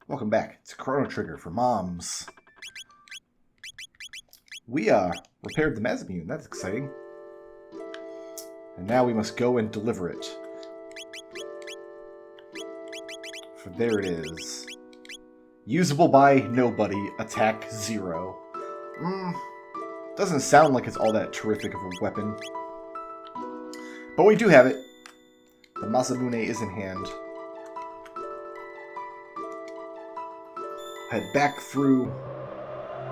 Welcome back to Chrono Trigger for Moms. We repaired the Mazamune. That's exciting. And now we must go and deliver it. For there it is. Usable by nobody. Attack 0. Doesn't sound like it's all that terrific of a weapon. But we do have it. The Masamune is in hand. Head back through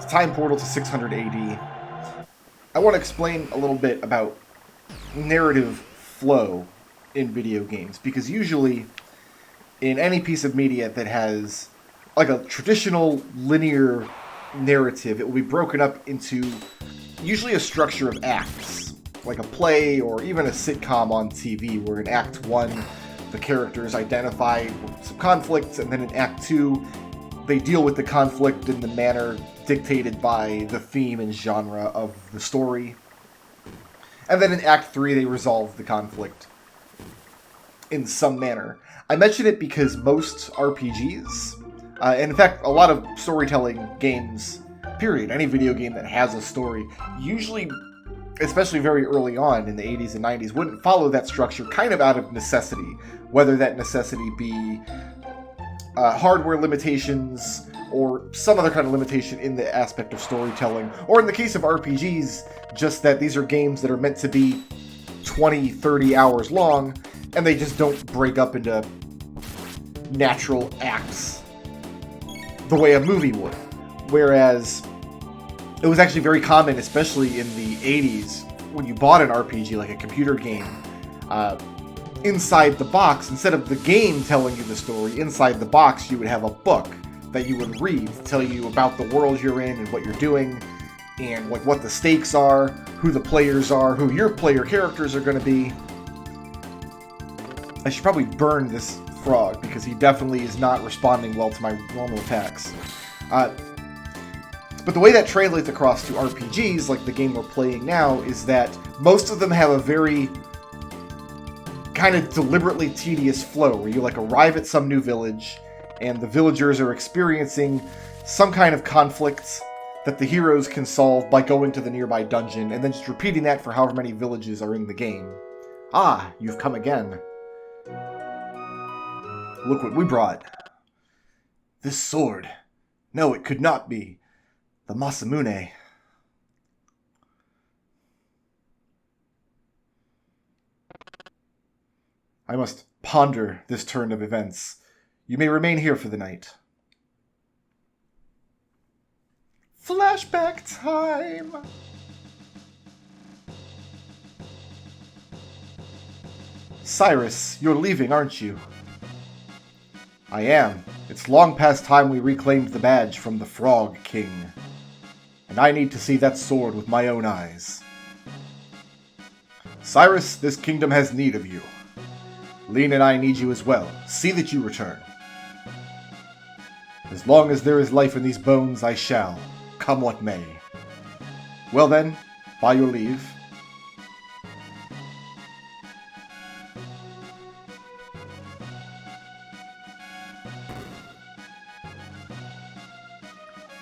the time portal to 600 AD. I want to explain a little bit about narrative flow in video games, because usually in any piece of media that has like a traditional linear narrative, it will be broken up into usually a structure of acts, like a play or even a sitcom on TV, where in Act 1 the characters identify some conflicts, and then in Act 2 they deal with the conflict in the manner dictated by the theme and genre of the story. And then in Act 3 they resolve the conflict in some manner. I mention it because most RPGs, and in fact a lot of storytelling games, period, any video game that has a story, usually, especially very early on in the 80s and 90s, wouldn't follow that structure kind of out of necessity, whether that necessity be hardware limitations or some other kind of limitation in the aspect of storytelling, or in the case of RPGs, just that these are games that are meant to be 20, 30 hours long, and they just don't break up into natural acts the way a movie would. Whereas it was actually very common, especially in the 80s, when you bought an RPG, like a computer game, inside the box, instead of the game telling you the story, inside the box you would have a book that you would read to tell you about the world you're in and what you're doing, and like what the stakes are, who the players are, who your player characters are going to be. I should probably burn this frog, because he definitely is not responding well to my normal attacks. But the way that translates across to RPGs, like the game we're playing now, is that most of them have a very kind of deliberately tedious flow, where you like arrive at some new village, and the villagers are experiencing some kind of conflict that the heroes can solve by going to the nearby dungeon, and then just repeating that for however many villages are in the game. Ah, you've come again. Look what we brought. This sword. No, it could not be. The Masamune. I must ponder this turn of events. You may remain here for the night. Flashback time! Cyrus, you're leaving, aren't you? I am. It's long past time we reclaimed the badge from the Frog King. And I need to see that sword with my own eyes. Cyrus, this kingdom has need of you. Lean and I need you as well. See that you return. As long as there is life in these bones, I shall, come what may. Well then, by your leave.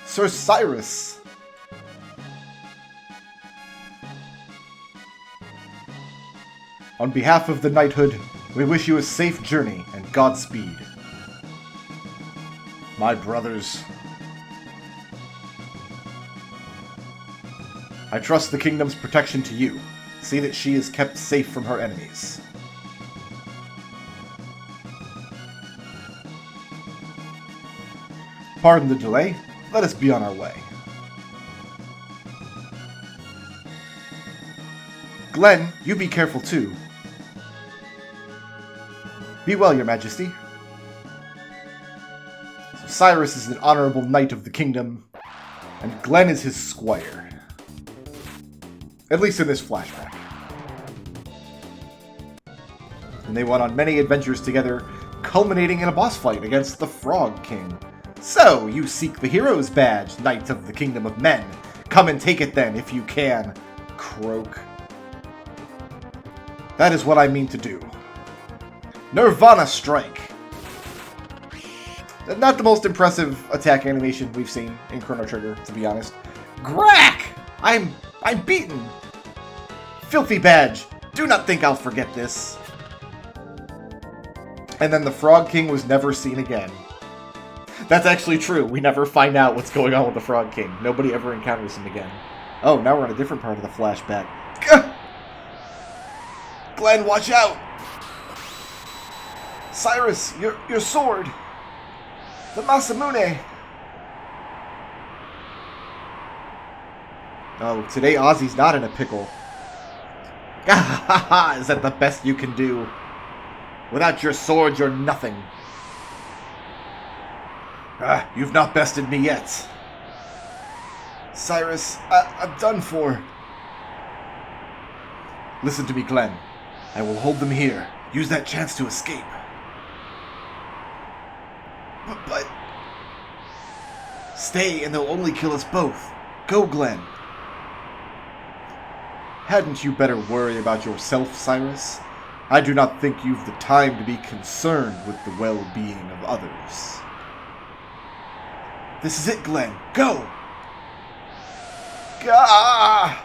Sir Cyrus! On behalf of the knighthood, we wish you a safe journey and Godspeed. My brothers, I trust the kingdom's protection to you. See that she is kept safe from her enemies. Pardon the delay. Let us be on our way. Glenn, you be careful too. Be well, your majesty. So Cyrus is an honorable knight of the kingdom, and Glenn is his squire. At least in this flashback. And they went on many adventures together, culminating in a boss fight against the Frog King. So, you seek the hero's badge, Knight of the Kingdom of Men. Come and take it then, if you can, croak. That is what I mean to do. Nirvana strike! Not the most impressive attack animation we've seen in Chrono Trigger, to be honest. Grack! I'm beaten! Filthy badge! Do not think I'll forget this. And then the Frog King was never seen again. That's actually true. We never find out what's going on with the Frog King. Nobody ever encounters him again. Oh, now we're in a different part of the flashback. Gah! Glenn, watch out! Cyrus, your sword! The Masamune! Oh, today Ozzy's not in a pickle. Is that the best you can do? Without your sword, you're nothing. You've not bested me yet. Cyrus, I'm done for. Listen to me, Glenn. I will hold them here. Use that chance to escape. But... Stay, and they'll only kill us both. Go, Glenn. Hadn't you better worry about yourself, Cyrus? I do not think you've the time to be concerned with the well-being of others. This is it, Glenn. Go! Gah!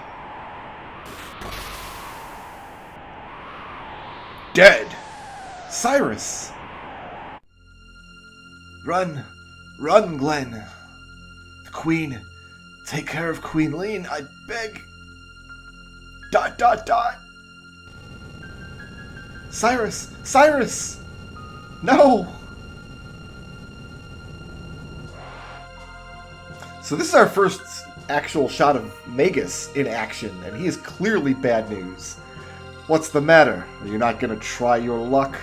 Dead! Cyrus! Run! Run, Glenn! The Queen! Take care of Queen Lean, I beg! ... Cyrus! Cyrus! No! So this is our first actual shot of Magus in action, and he is clearly bad news. What's the matter? Are you not gonna try your luck?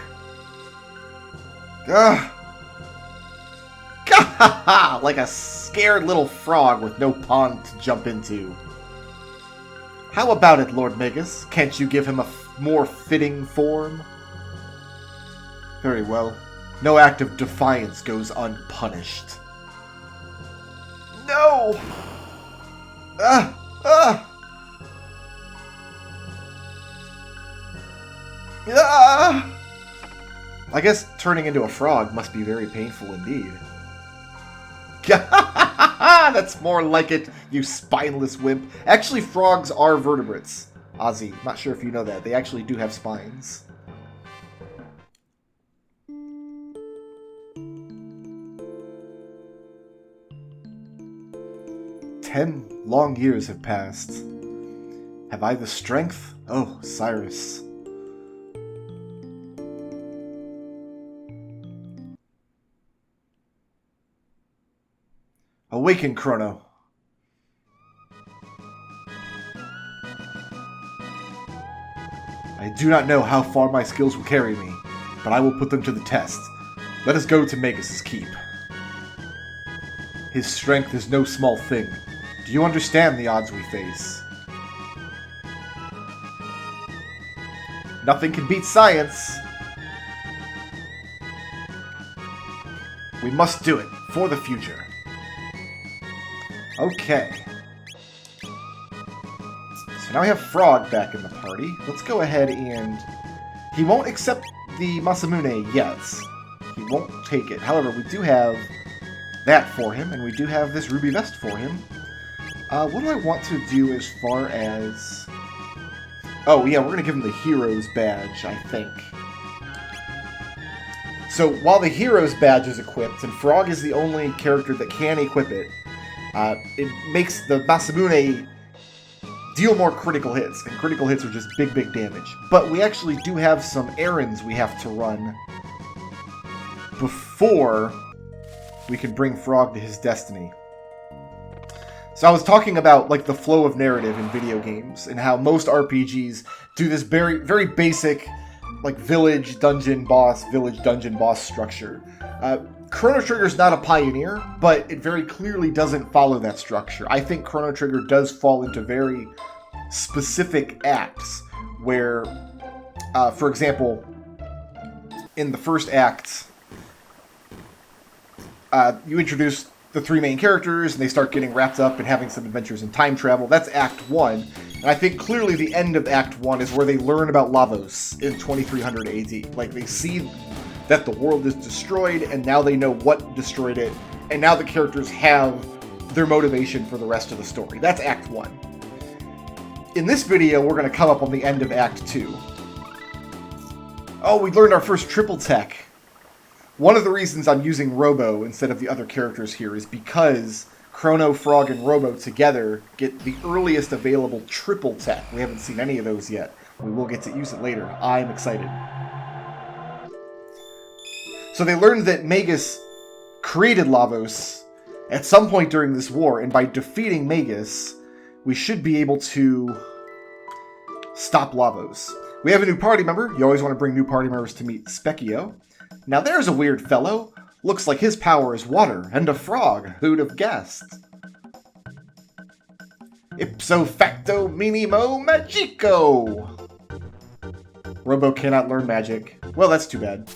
Gah! Gah! Like a scared little frog with no pond to jump into. How about it, Lord Magus? Can't you give him a more fitting form? Very well. No act of defiance goes unpunished. No! Ah! I guess turning into a frog must be very painful indeed. That's more like it, you spineless wimp. Actually, frogs are vertebrates. Ozzy, not sure if you know that. They actually do have spines. "10 long years have passed. Have I the strength? Oh, Cyrus." Awaken, Chrono. I do not know how far my skills will carry me, but I will put them to the test. Let us go to Magus's keep. His strength is no small thing. Do you understand the odds we face? Nothing can beat science. We must do it for the future. Okay. So now we have Frog back in the party. Let's go ahead and... He won't accept the Masamune yet. He won't take it. However, we do have that for him, and we do have this ruby vest for him. What do I want to do as far as... Oh, yeah, we're going to give him the Hero's Badge, I think. So, while the Hero's Badge is equipped, and Frog is the only character that can equip it, it makes the Masamune deal more critical hits, and critical hits are just big, big damage. But we actually do have some errands we have to run before we can bring Frog to his destiny. So I was talking about like the flow of narrative in video games and how most RPGs do this very, very basic like village dungeon boss structure. Chrono Trigger is not a pioneer, but it very clearly doesn't follow that structure. I think Chrono Trigger does fall into very specific acts where, for example, in the first act, you introduce the three main characters, and they start getting wrapped up and having some adventures in time travel. That's Act 1. And I think clearly the end of Act 1 is where they learn about Lavos in 2300 AD. Like, they see that the world is destroyed, and now they know what destroyed it, and now the characters have their motivation for the rest of the story. That's Act 1. In this video, we're going to come up on the end of Act 2. Oh, we learned our first triple tech. One of the reasons I'm using Robo instead of the other characters here is because Chrono, Frog, and Robo together get the earliest available triple tech. We haven't seen any of those yet. We will get to use it later. I'm excited. So they learned that Magus created Lavos at some point during this war, and by defeating Magus, we should be able to stop Lavos. We have a new party member. You always want to bring new party members to meet Specchio. Now there's a weird fellow. Looks like his power is water, and a frog. Who'd have guessed? Ipso facto minimo magico! Robo cannot learn magic. Well, that's too bad.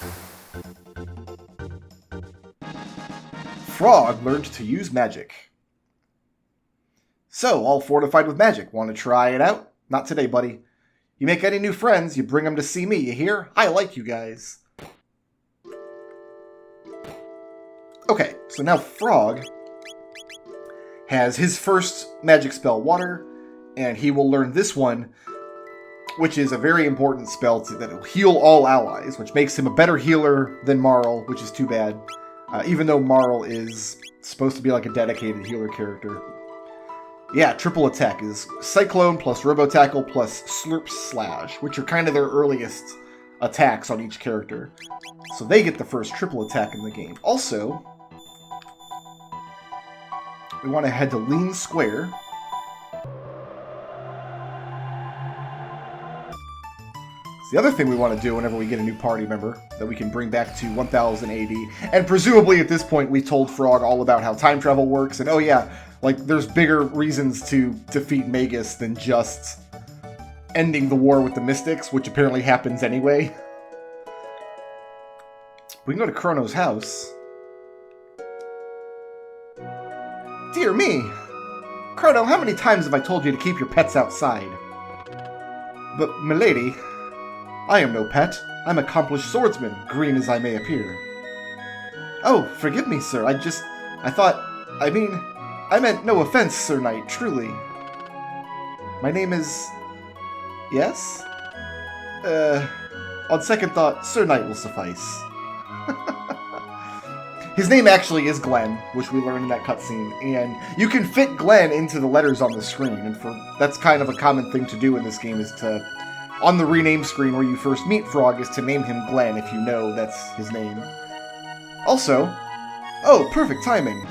Frog learned to use magic. So, all fortified with magic. Want to try it out? Not today, buddy. You make any new friends, you bring them to see me, you hear? I like you guys. Okay, so now Frog has his first magic spell, Water, and he will learn this one, which is a very important spell that will heal all allies, which makes him a better healer than Marl, which is too bad. Even though Marl is supposed to be like a dedicated healer character. Yeah, triple attack is Cyclone plus Robo Tackle plus Slurp Slash, which are kind of their earliest attacks on each character. So they get the first triple attack in the game. Also, we want to head to Lean Square. It's the other thing we want to do whenever we get a new party member that we can bring back to 1000 AD. And presumably at this point we told Frog all about how time travel works. And oh yeah, like there's bigger reasons to defeat Magus than just ending the war with the Mystics, which apparently happens anyway. We can go to Chrono's house. Dear me! Chrono, how many times have I told you to keep your pets outside? But, milady, I am no pet. I'm accomplished swordsman, green as I may appear. Oh, forgive me, sir. I meant no offense, Sir Knight, truly. My name is... Yes? On second thought, Sir Knight will suffice. His name actually is Glenn, which we learned in that cutscene, and you can fit Glenn into the letters on the screen, and that's kind of a common thing to do in this game, is to, on the rename screen where you first meet Frog, is to name him Glenn if you know that's his name. Also, oh, perfect timing.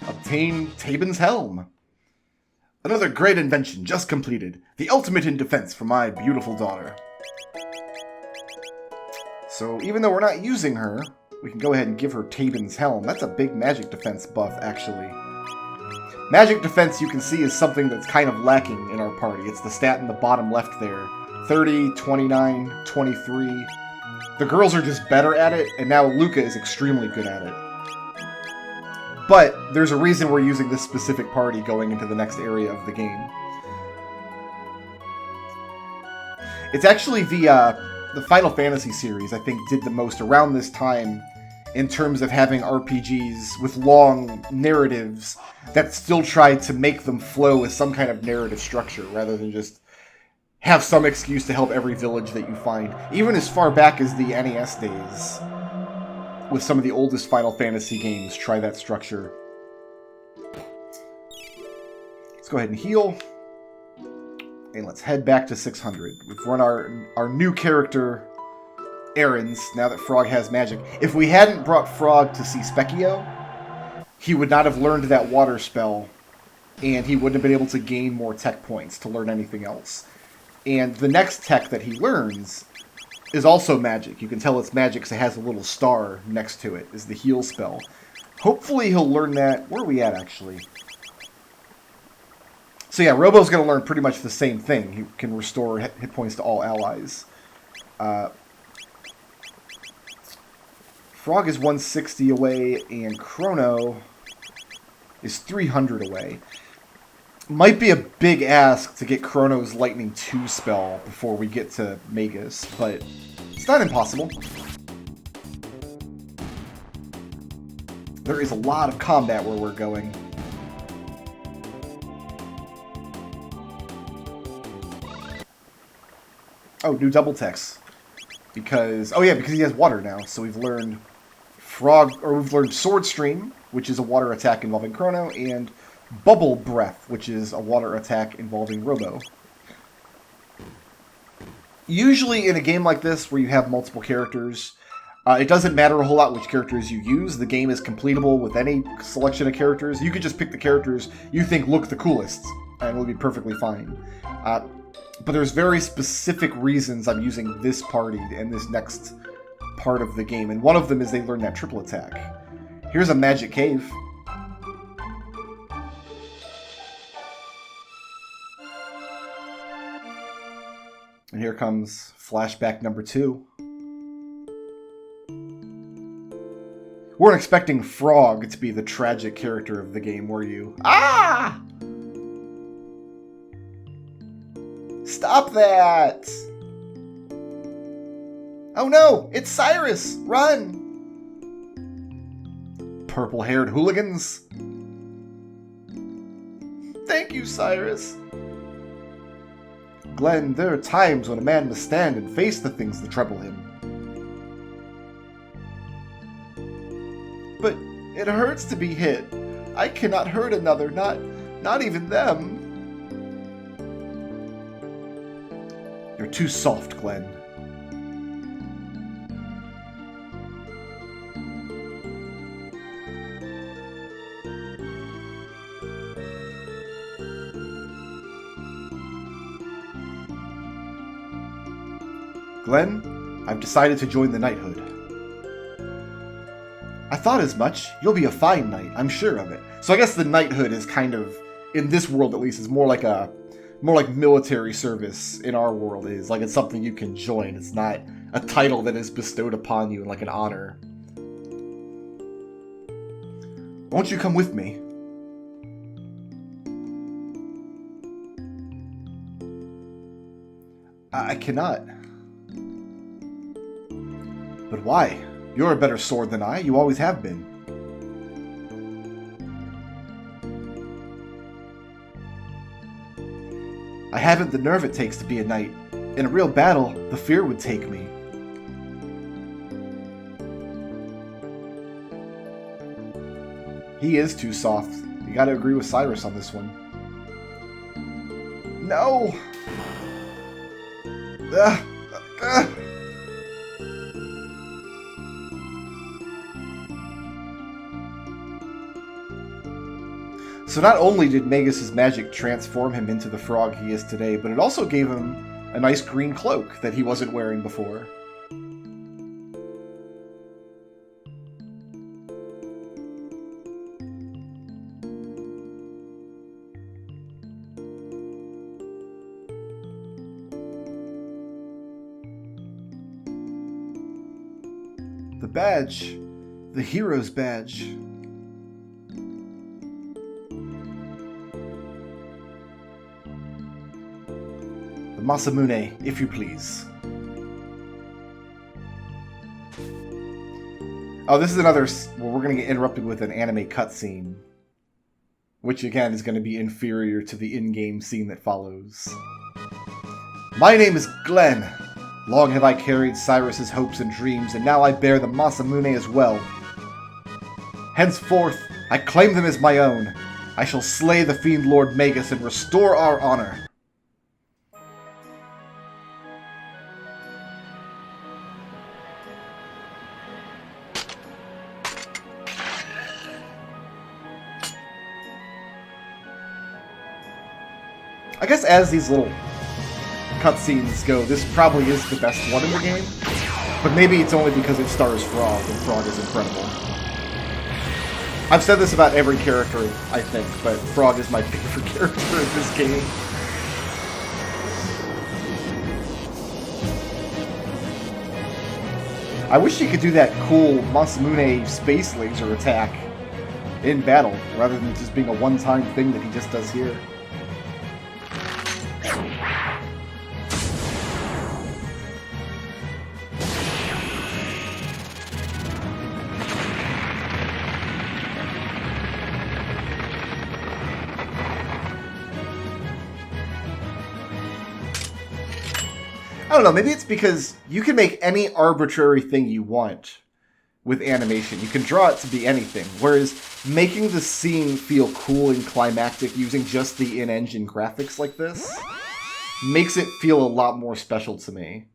Obtain Tabin's Helm. Another great invention just completed, the ultimate in defense for my beautiful daughter. So even though we're not using her, we can go ahead and give her Tabin's Helm. That's a big magic defense buff, actually. Magic defense, you can see, is something that's kind of lacking in our party. It's the stat in the bottom left there. 30, 29, 23. The girls are just better at it, and now Luca is extremely good at it. But there's a reason we're using this specific party going into the next area of the game. It's actually the Final Fantasy series, I think, did the most around this time in terms of having RPGs with long narratives that still tried to make them flow with some kind of narrative structure rather than just have some excuse to help every village that you find. Even as far back as the NES days, with some of the oldest Final Fantasy games, try that structure. Let's go ahead and heal. And let's head back to 600. We've run our new character errands now that Frog has magic. If we hadn't brought Frog to see Specchio, he would not have learned that water spell, and he wouldn't have been able to gain more tech points to learn anything else. And the next tech that he learns is also magic. You can tell it's magic because it has a little star next to it, is the heal spell. Hopefully he'll learn that. Where are we at, actually? So yeah, Robo's going to learn pretty much the same thing. He can restore hit points to all allies. Frog is 160 away, and Chrono is 300 away. Might be a big ask to get Chrono's Lightning 2 spell before we get to Magus, but it's not impossible. There is a lot of combat where we're going. Oh, new double text. Because he has water now. So we've learned we've learned Sword Stream, which is a water attack involving Chrono, and Bubble Breath, which is a water attack involving Robo. Usually in a game like this, where you have multiple characters, it doesn't matter a whole lot which characters you use. The game is completable with any selection of characters. You could just pick the characters you think look the coolest, and it'll be perfectly fine. But there's very specific reasons I'm using this party and this next part of the game, and one of them is they learn that triple attack. Here's a magic cave. And here comes flashback number 2. Weren't expecting Frog to be the tragic character of the game, were you? Ah! Stop that! Oh no! It's Cyrus! Run! Purple-haired hooligans! Thank you, Cyrus! Glenn, there are times when a man must stand and face the things that trouble him. But it hurts to be hit. I cannot hurt another, not even them. You're too soft, Glenn. Glenn, I've decided to join the knighthood. I thought as much. You'll be a fine knight, I'm sure of it. So I guess the knighthood is kind of, in this world at least, is more like military service in our world is. Like it's something you can join. It's not a title that is bestowed upon you like an honor. Won't you come with me? I cannot. But why? You're a better sword than I. You always have been. I haven't the nerve it takes to be a knight. In a real battle, the fear would take me. He is too soft. You gotta agree with Cyrus on this one. No! So not only did Magus's magic transform him into the frog he is today, but it also gave him a nice green cloak that he wasn't wearing before. The badge. The hero's badge. Masamune, if you please. Oh, this is another... Well, we're going to get interrupted with an anime cutscene. Which, again, is going to be inferior to the in-game scene that follows. My name is Glenn. Long have I carried Cyrus's hopes and dreams, and now I bear the Masamune as well. Henceforth, I claim them as my own. I shall slay the Fiendlord Magus and restore our honor. I guess as these little cutscenes go, this probably is the best one in the game. But maybe it's only because it stars Frog, and Frog is incredible. I've said this about every character, I think, but Frog is my favorite character in this game. I wish you could do that cool Masamune space laser attack in battle, rather than just being a one-time thing that he just does here. don't know, maybe it's because you can make any arbitrary thing you want with animation. You can draw it to be anything, whereas making the scene feel cool and climactic using just the in-engine graphics like this makes it feel a lot more special to me.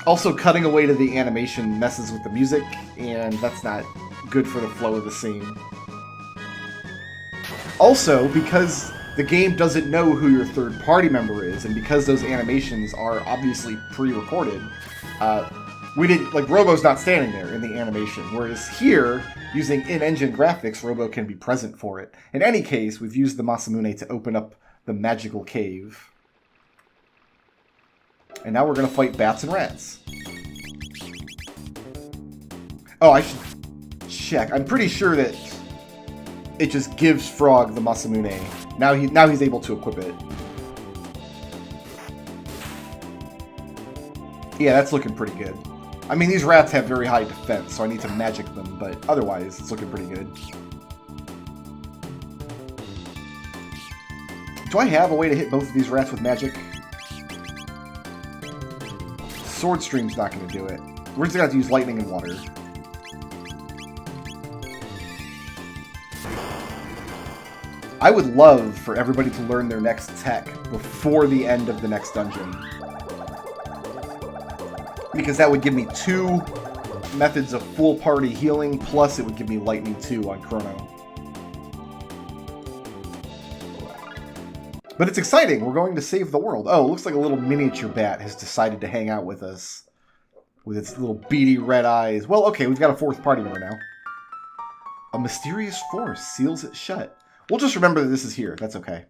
Also, cutting away to the animation messes with the music, and that's not good for the flow of the scene. Also, because the game doesn't know who your third party member is, and because those animations are obviously pre-recorded, Robo's not standing there in the animation, whereas here, using in-engine graphics, Robo can be present for it. In any case, we've used the Masamune to open up the magical cave. And now we're going to fight bats and rats. Oh, I should check. I'm pretty sure that it just gives Frog the Masamune. Now he's able to equip it. Yeah, that's looking pretty good. I mean, these rats have very high defense, so I need to magic them, but otherwise, it's looking pretty good. Do I have a way to hit both of these rats with magic? Sword Stream's not going to do it. We're just going to have to use lightning and water. I would love for everybody to learn their next tech before the end of the next dungeon. Because that would give me 2 methods of full party healing, plus it would give me lightning 2 on Chrono. But it's exciting! We're going to save the world. Oh, it looks like a little miniature bat has decided to hang out with us. With its little beady red eyes. Well, okay, we've got a 4th party member now. A mysterious force seals it shut. We'll just remember that this is here. That's okay.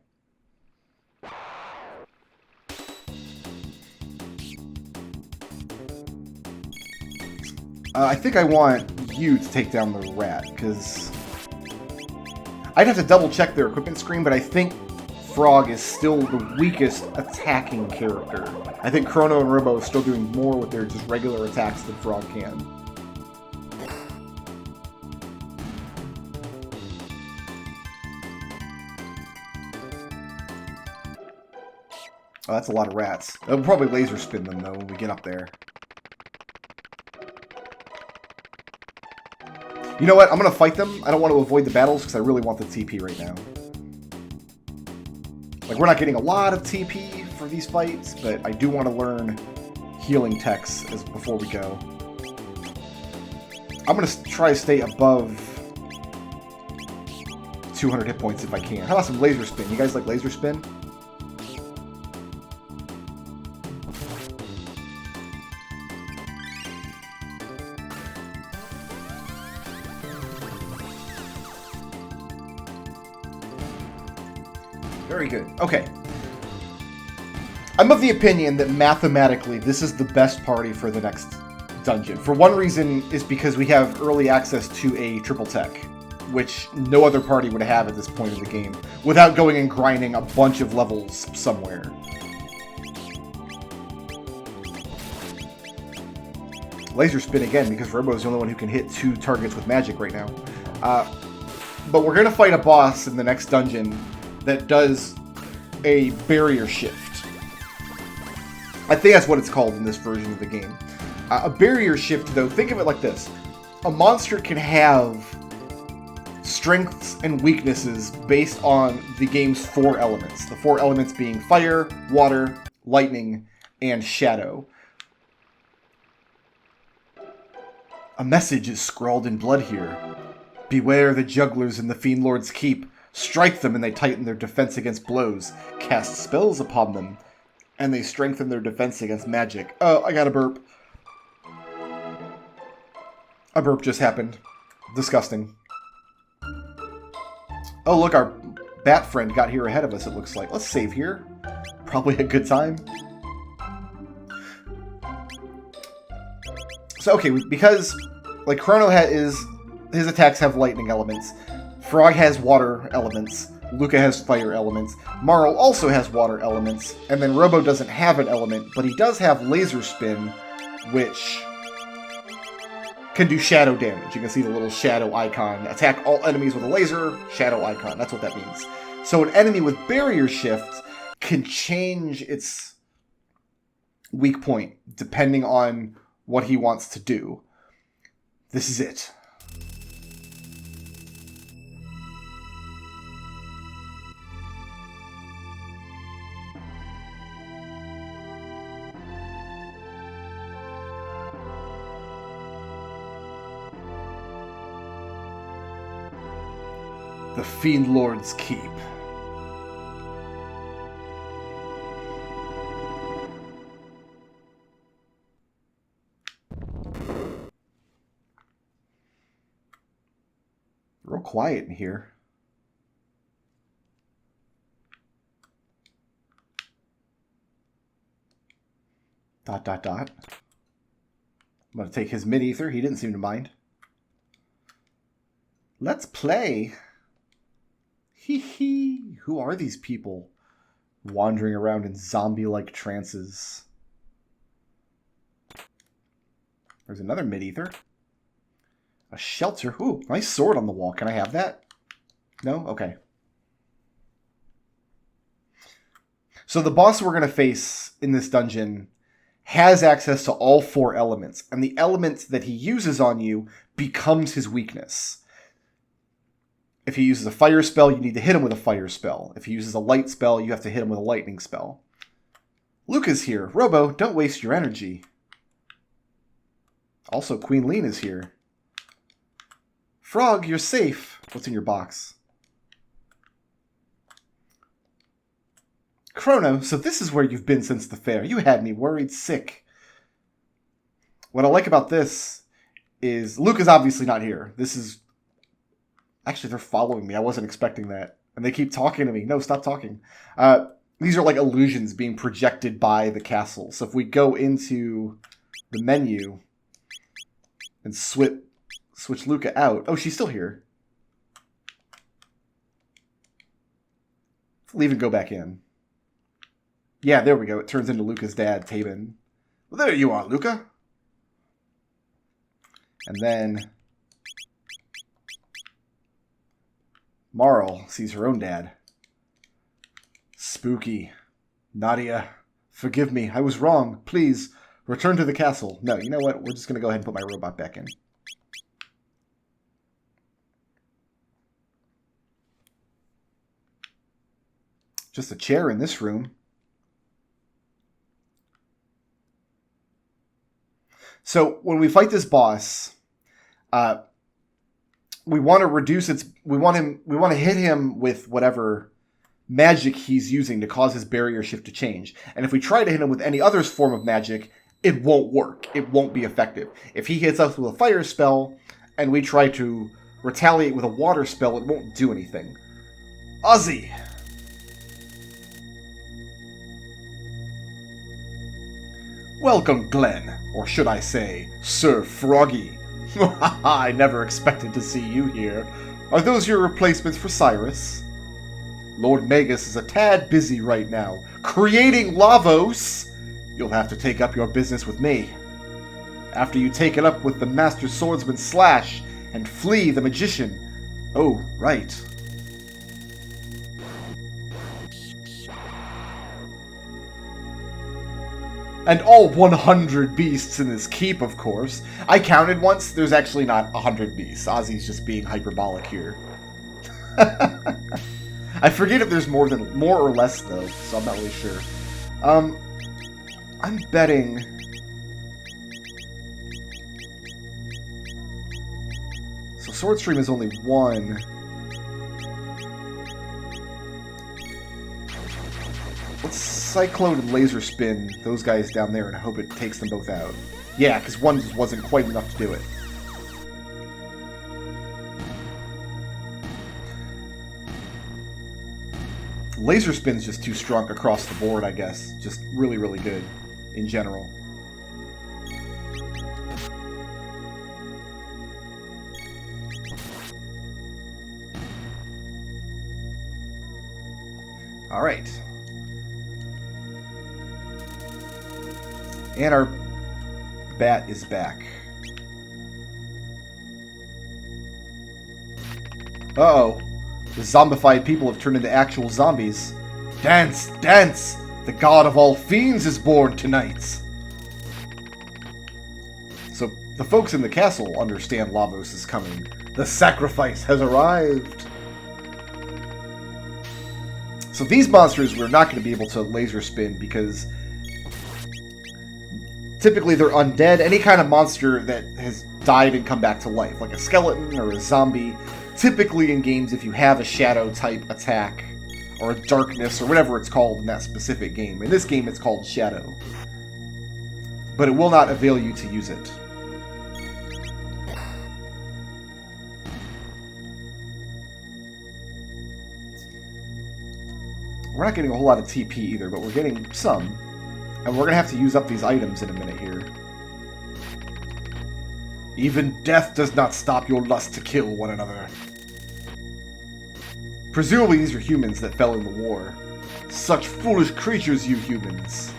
I think I want you to take down the rat, because I'd have to double check their equipment screen, but I think Frog is still the weakest attacking character. I think Chrono and Robo are still doing more with their just regular attacks than Frog can. Oh, that's a lot of rats. They'll probably laser spin them, though, when we get up there. You know what? I'm going to fight them. I don't want to avoid the battles because I really want the TP right now. Like, we're not getting a lot of TP for these fights, but I do want to learn healing techs before we go. I'm going to try to stay above 200 hit points if I can. How about some laser spin? You guys like laser spin? Very good. Okay. I'm of the opinion that mathematically this is the best party for the next dungeon. For one reason is because we have early access to a triple tech, which no other party would have at this point in the game, without going and grinding a bunch of levels somewhere. Laser spin again, because Robo is the only one who can hit 2 targets with magic right now. But we're going to fight a boss in the next dungeon that does a barrier shift. I think that's what it's called in this version of the game. A barrier shift, though, think of it like this. A monster can have strengths and weaknesses based on the game's 4 elements. The 4 elements being fire, water, lightning, and shadow. A message is scrawled in blood here. Beware the jugglers in the Fiendlord's keep. Strike them and they tighten their defense against blows. Cast spells upon them and they strengthen their defense against magic. Oh, I got a burp. A burp just happened. Disgusting. Oh, look, our bat friend got here ahead of us, it looks like. Let's save here. Probably a good time. So, okay, because, like, Chrono his attacks have lightning elements. Frog has water elements. Luca has fire elements. Marl also has water elements. And then Robo doesn't have an element, but he does have laser spin, which can do shadow damage. You can see the little shadow icon. Attack all enemies with a laser, shadow icon. That's what that means. So an enemy with barrier shift can change its weak point depending on what he wants to do. This is it. The Fiendlord's Keep. Real quiet in here. Dot, dot, dot. I'm going to take his mid-ether. He didn't seem to mind. Let's play. Hee hee. Who are these people wandering around in zombie-like trances? There's another mid-ether. A shelter. Ooh, nice sword on the wall. Can I have that? No? Okay. So the boss we're going to face in this dungeon has access to all 4 elements, and the element that he uses on you becomes his weakness. If he uses a fire spell, you need to hit him with a fire spell. If he uses a light spell, you have to hit him with a lightning spell. Luca's here. Robo, don't waste your energy. Also, Queen Lean is here. Frog, you're safe. What's in your box? Chrono, so this is where you've been since the fair. You had me worried sick. What I like about this is Luca's obviously not here. This is... Actually, they're following me. I wasn't expecting that. And they keep talking to me. No, stop talking. These are like illusions being projected by the castle. So if we go into the menu and switch Luca out. Oh, she's still here. Leave and go back in. Yeah, there we go. It turns into Luca's dad, Tabin. Well, there you are, Luca. And then Marl sees her own dad. Spooky. Nadia, forgive me. I was wrong. Please, return to the castle. No, you know what? We're just going to go ahead and put my robot back in. Just a chair in this room. So when we fight this boss, we want to reduce its. We want to hit him with whatever magic he's using to cause his barrier shift to change. And if we try to hit him with any other form of magic, it won't work. It won't be effective. If he hits us with a fire spell and we try to retaliate with a water spell, it won't do anything. Ozzy. Welcome, Glenn, or should I say, Sir Froggy. I never expected to see you here. Are those your replacements for Cyrus? Lord Magus is a tad busy right now, creating Lavos. You'll have to take up your business with me. After you take it up with the Master Swordsman Slash and flee the Magician. Oh, right. And all 100 beasts in this keep, of course. I counted once. There's actually not 100 beasts. Ozzy's just being hyperbolic here. I forget if there's more or less, though, so I'm not really sure. I'm betting... So Swordstream is only 1. Let's Cyclone and Laser Spin those guys down there and hope it takes them both out. Yeah, because 1 just wasn't quite enough to do it. Laser Spin's just too strong across the board, I guess. Just really, really good in general. All right. And our bat is back. Uh-oh. The zombified people have turned into actual zombies. Dance, dance! The god of all fiends is born tonight! So, the folks in the castle understand Lavos is coming. The sacrifice has arrived! So these monsters we're not going to be able to laser spin because typically they're undead. Any kind of monster that has died and come back to life, like a skeleton or a zombie. Typically in games, if you have a shadow type attack or a darkness or whatever it's called in that specific game. In this game it's called shadow. But it will not avail you to use it. We're not getting a whole lot of TP either, but we're getting some. And we're going to have to use up these items in a minute here. Even death does not stop your lust to kill one another. Presumably these are humans that fell in the war. Such foolish creatures, you humans.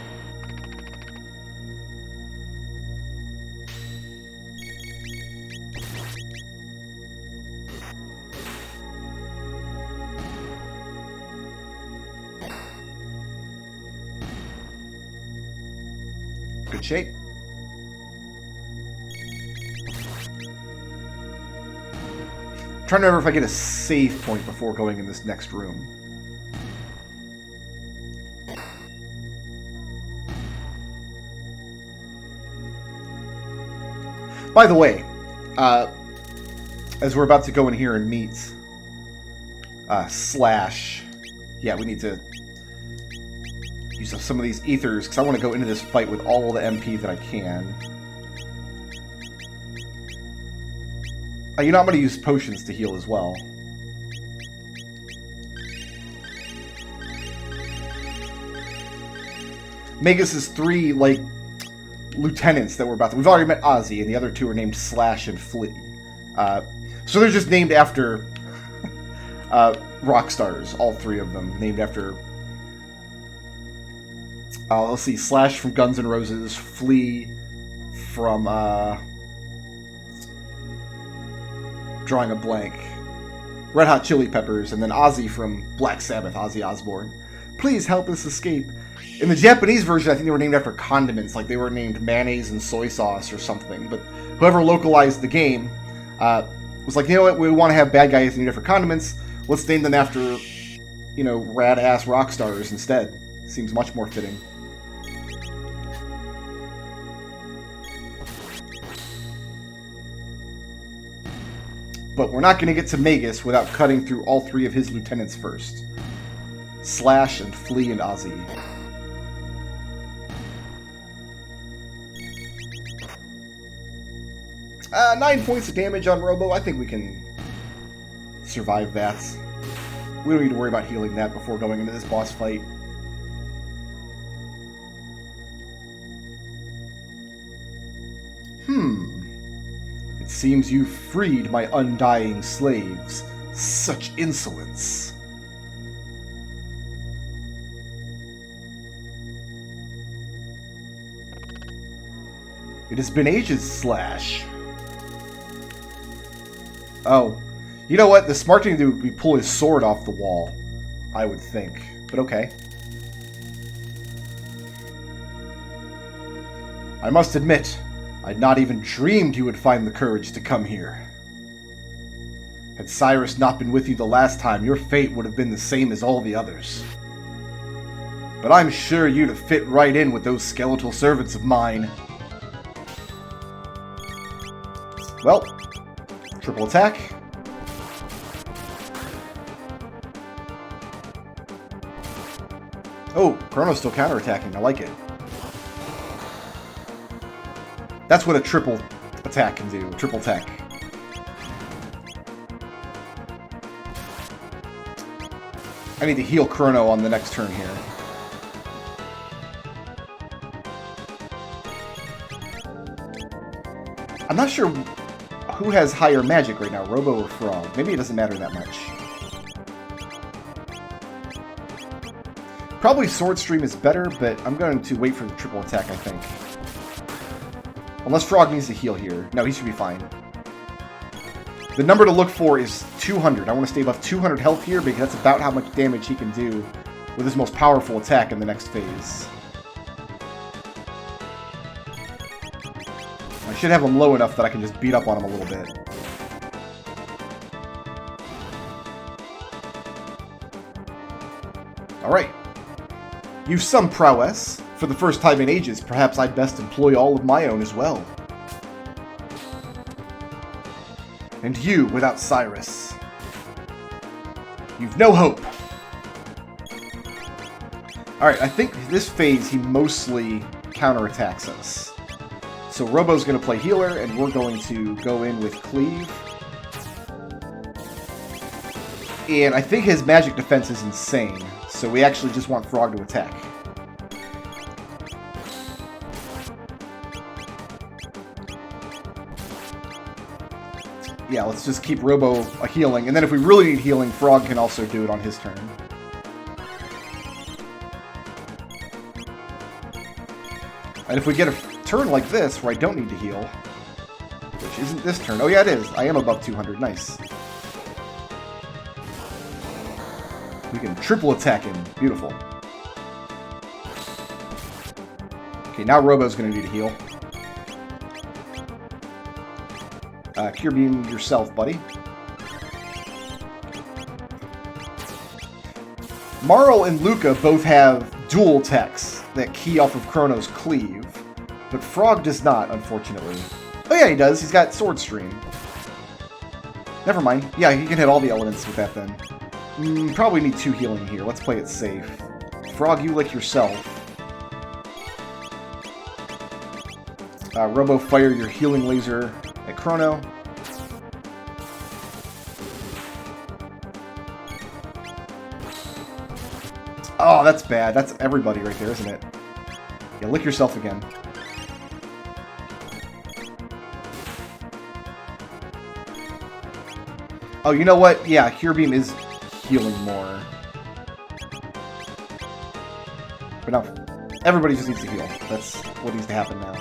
Good shape. I'm trying to remember if I get a save point before going in this next room. By the way, as we're about to go in here and meet Slash, yeah, we need to use up some of these ethers, because I want to go into this fight with all the MP that I can. You know, I'm going to use potions to heal as well. Magus' three, like, lieutenants that we're about to... We've already met Ozzy, and the other two are named Slash and Flea. So they're just named after rock stars, all three of them. Named after... let's see, Slash from Guns N' Roses, Flea from, drawing a blank, Red Hot Chili Peppers, and then Ozzy from Black Sabbath, Ozzy Osbourne. Please help us escape. In the Japanese version, I think they were named after condiments, like they were named mayonnaise and soy sauce or something, but whoever localized the game was like, you know what, we want to have bad guys named after condiments, let's name them after, you know, rad-ass rock stars instead. Seems much more fitting. But we're not going to get to Magus without cutting through all three of his lieutenants first. Slash and Flea and Ozzy. Uh, 9 points of damage on Robo. I think we can survive that. We don't need to worry about healing that before going into this boss fight. It seems you freed my undying slaves. Such insolence. It has been ages, Slash. Oh. You know what? The smart thing to do would be pull his sword off the wall, I would think. But okay. I must admit, I'd not even dreamed you would find the courage to come here. Had Cyrus not been with you the last time, your fate would have been the same as all the others. But I'm sure you'd have fit right in with those skeletal servants of mine. Well, triple attack. Oh, Chrono's still counterattacking. I like it. That's what a triple attack can do. Triple attack. I need to heal Chrono on the next turn here. I'm not sure who has higher magic right now, Robo or Frog. Maybe it doesn't matter that much. Probably Sword Stream is better, but I'm going to wait for the triple attack, I think. Unless Frog needs to heal here. No, he should be fine. The number to look for is 200. I want to stay above 200 health here because that's about how much damage he can do with his most powerful attack in the next phase. I should have him low enough that I can just beat up on him a little bit. Alright. You've some prowess. For the first time in ages, perhaps I'd best employ all of my own as well. And you, without Cyrus, you've no hope. Alright, I think this phase he mostly counterattacks us. So Robo's going to play healer, and we're going to go in with Cleave. And I think his magic defense is insane, so we actually just want Frog to attack. Yeah, let's just keep Robo healing, and then if we really need healing, Frog can also do it on his turn. And if we get a turn like this, where I don't need to heal, which isn't this turn. Oh yeah, it is. I am above 200. Nice. We can triple attack him. Beautiful. Okay, now Robo's going to need to heal. Cure Beam yourself, buddy. Marl and Luca both have dual attacks that key off of Chrono's Cleave, but Frog does not, unfortunately. Oh yeah, he does. He's got Sword Stream. Never mind. Yeah, he can hit all the elements with that then. Probably need 2 healing here. Let's play it safe. Frog, you lick yourself. Robo, fire your healing laser at Chrono. Oh, that's bad. That's everybody right there, isn't it? Yeah, lick yourself again. Oh, you know what? Yeah, Cure Beam is healing more. But no, everybody just needs to heal. That's what needs to happen now.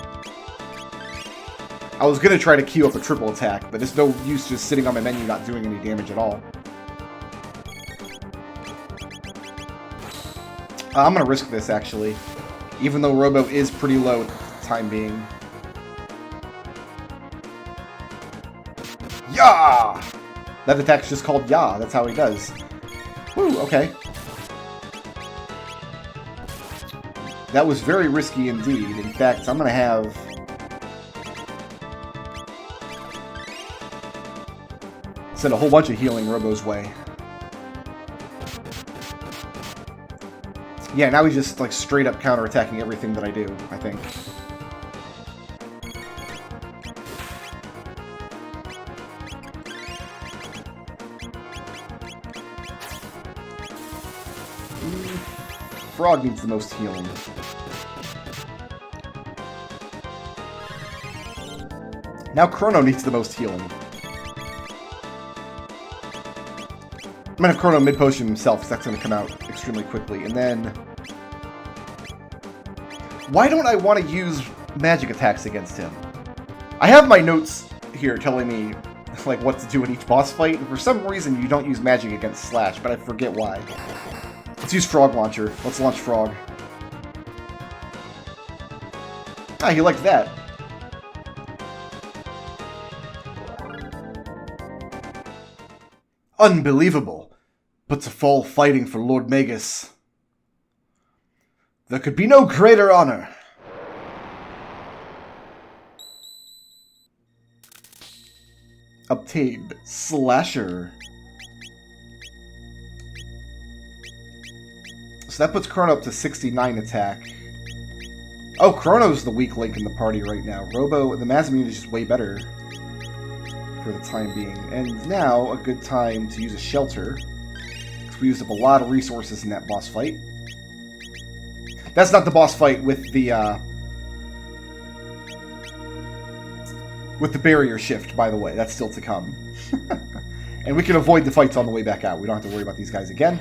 I was going to try to queue up a triple attack, but there's no use just sitting on my menu not doing any damage at all. I'm going to risk this, actually. Even though Robo is pretty low at the time being. Yah! That attack's just called Yah. That's how he does. Woo, okay. That was very risky indeed. In fact, I'm going to have... send a whole bunch of healing Robo's way. Yeah, now he's just like straight up counterattacking everything that I do, I think. Frog needs the most healing. Now Chrono needs the most healing. I'm going to have Chrono mid-potion himself, because that's going to come out extremely quickly. And then... why don't I want to use magic attacks against him? I have my notes here telling me like what to do in each boss fight, and for some reason you don't use magic against Slash, but I forget why. Let's use Frog Launcher. Let's launch Frog. Ah, he liked that. Unbelievable. But to fall fighting for Lord Magus. There could be no greater honor. Obtained. Slasher. So that puts Chrono up to 69 attack. Oh, Chrono's the weak link in the party right now. Robo, the Mazamune is just way better for the time being. And now, a good time to use a shelter. Because we used up a lot of resources in that boss fight. That's not the boss fight with the barrier shift, by the way. That's still to come. And we can avoid the fights on the way back out. We don't have to worry about these guys again.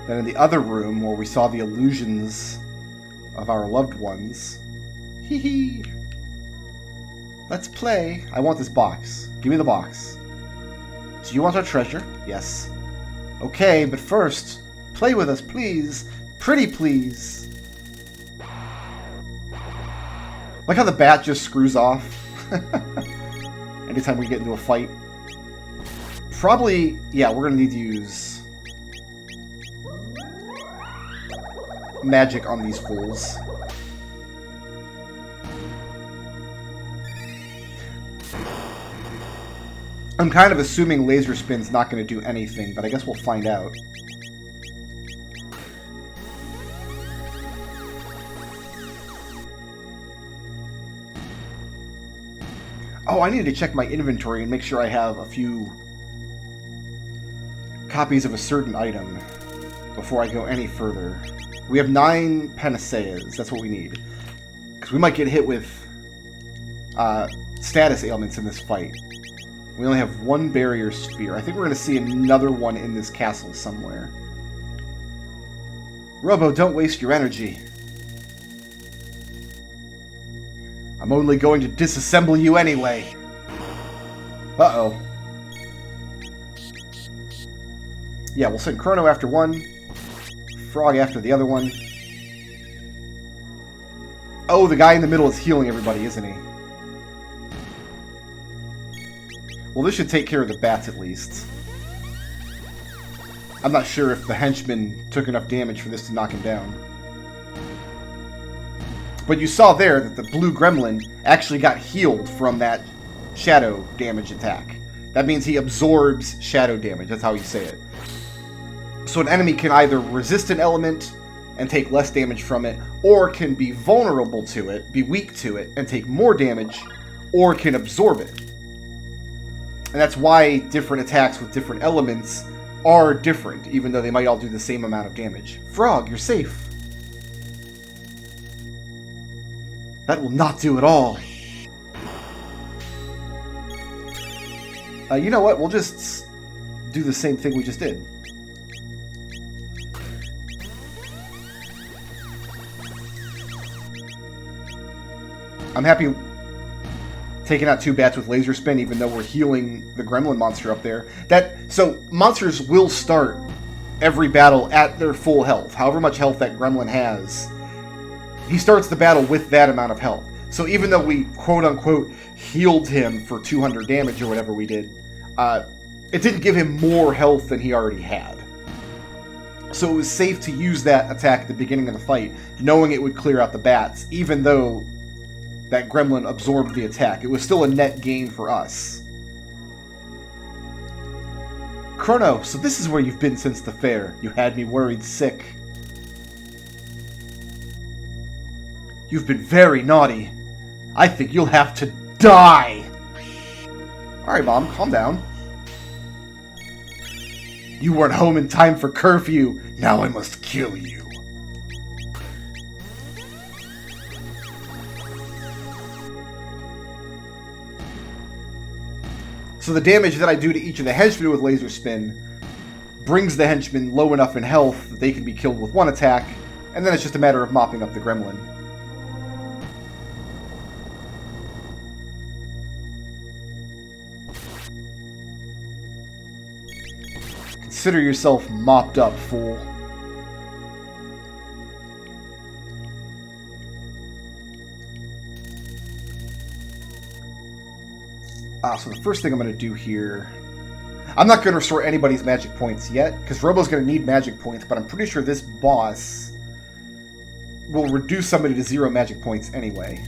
Then in the other room, where we saw the illusions of our loved ones. Hee hee. Let's play. I want this box. Give me the box. Do you want our treasure? Yes. Okay, but first, play with us, please. Pretty please. Like how the bat just screws off anytime we get into a fight. Probably, yeah, we're going to need to use magic on these fools. I'm kind of assuming Laser Spin's not going to do anything, but I guess we'll find out. Oh, I need to check my inventory and make sure I have a few copies of a certain item before I go any further. We have 9 panaceas. That's what we need. Because we might get hit with status ailments in this fight. We only have 1 barrier sphere. I think we're going to see another one in this castle somewhere. Robo, don't waste your energy. I'm only going to disassemble you anyway. Uh-oh. Yeah, we'll send Chrono after one. Frog after the other one. Oh, the guy in the middle is healing everybody, isn't he? Well, this should take care of the bats at least. I'm not sure if the henchman took enough damage for this to knock him down. But you saw there that the blue gremlin actually got healed from that shadow damage attack. That means he absorbs shadow damage. That's how you say it. So an enemy can either resist an element and take less damage from it, or can be vulnerable to it, be weak to it, and take more damage, or can absorb it. And that's why different attacks with different elements are different, even though they might all do the same amount of damage. Frog, you're safe. That will not do at all. You know what? We'll just do the same thing we just did. I'm happy taking out 2 bats with laser spin, even though we're healing the gremlin monster up there. So monsters will start every battle at their full health. However much health that gremlin has, he starts the battle with that amount of health. So even though we quote-unquote healed him for 200 damage or whatever we did, it didn't give him more health than he already had. So it was safe to use that attack at the beginning of the fight, knowing it would clear out the bats, even though that gremlin absorbed the attack. It was still a net gain for us. Chrono, so this is where you've been since the fair. You had me worried sick. You've been very naughty. I think you'll have to die. Alright, Mom, calm down. You weren't home in time for curfew. Now I must kill you. So the damage that I do to each of the henchmen with laser spin brings the henchmen low enough in health that they can be killed with one attack, and then it's just a matter of mopping up the gremlin. Consider yourself mopped up, fool. So the first thing I'm going to do here... I'm not going to restore anybody's magic points yet, because Robo's going to need magic points, but I'm pretty sure this boss will reduce somebody to 0 magic points anyway.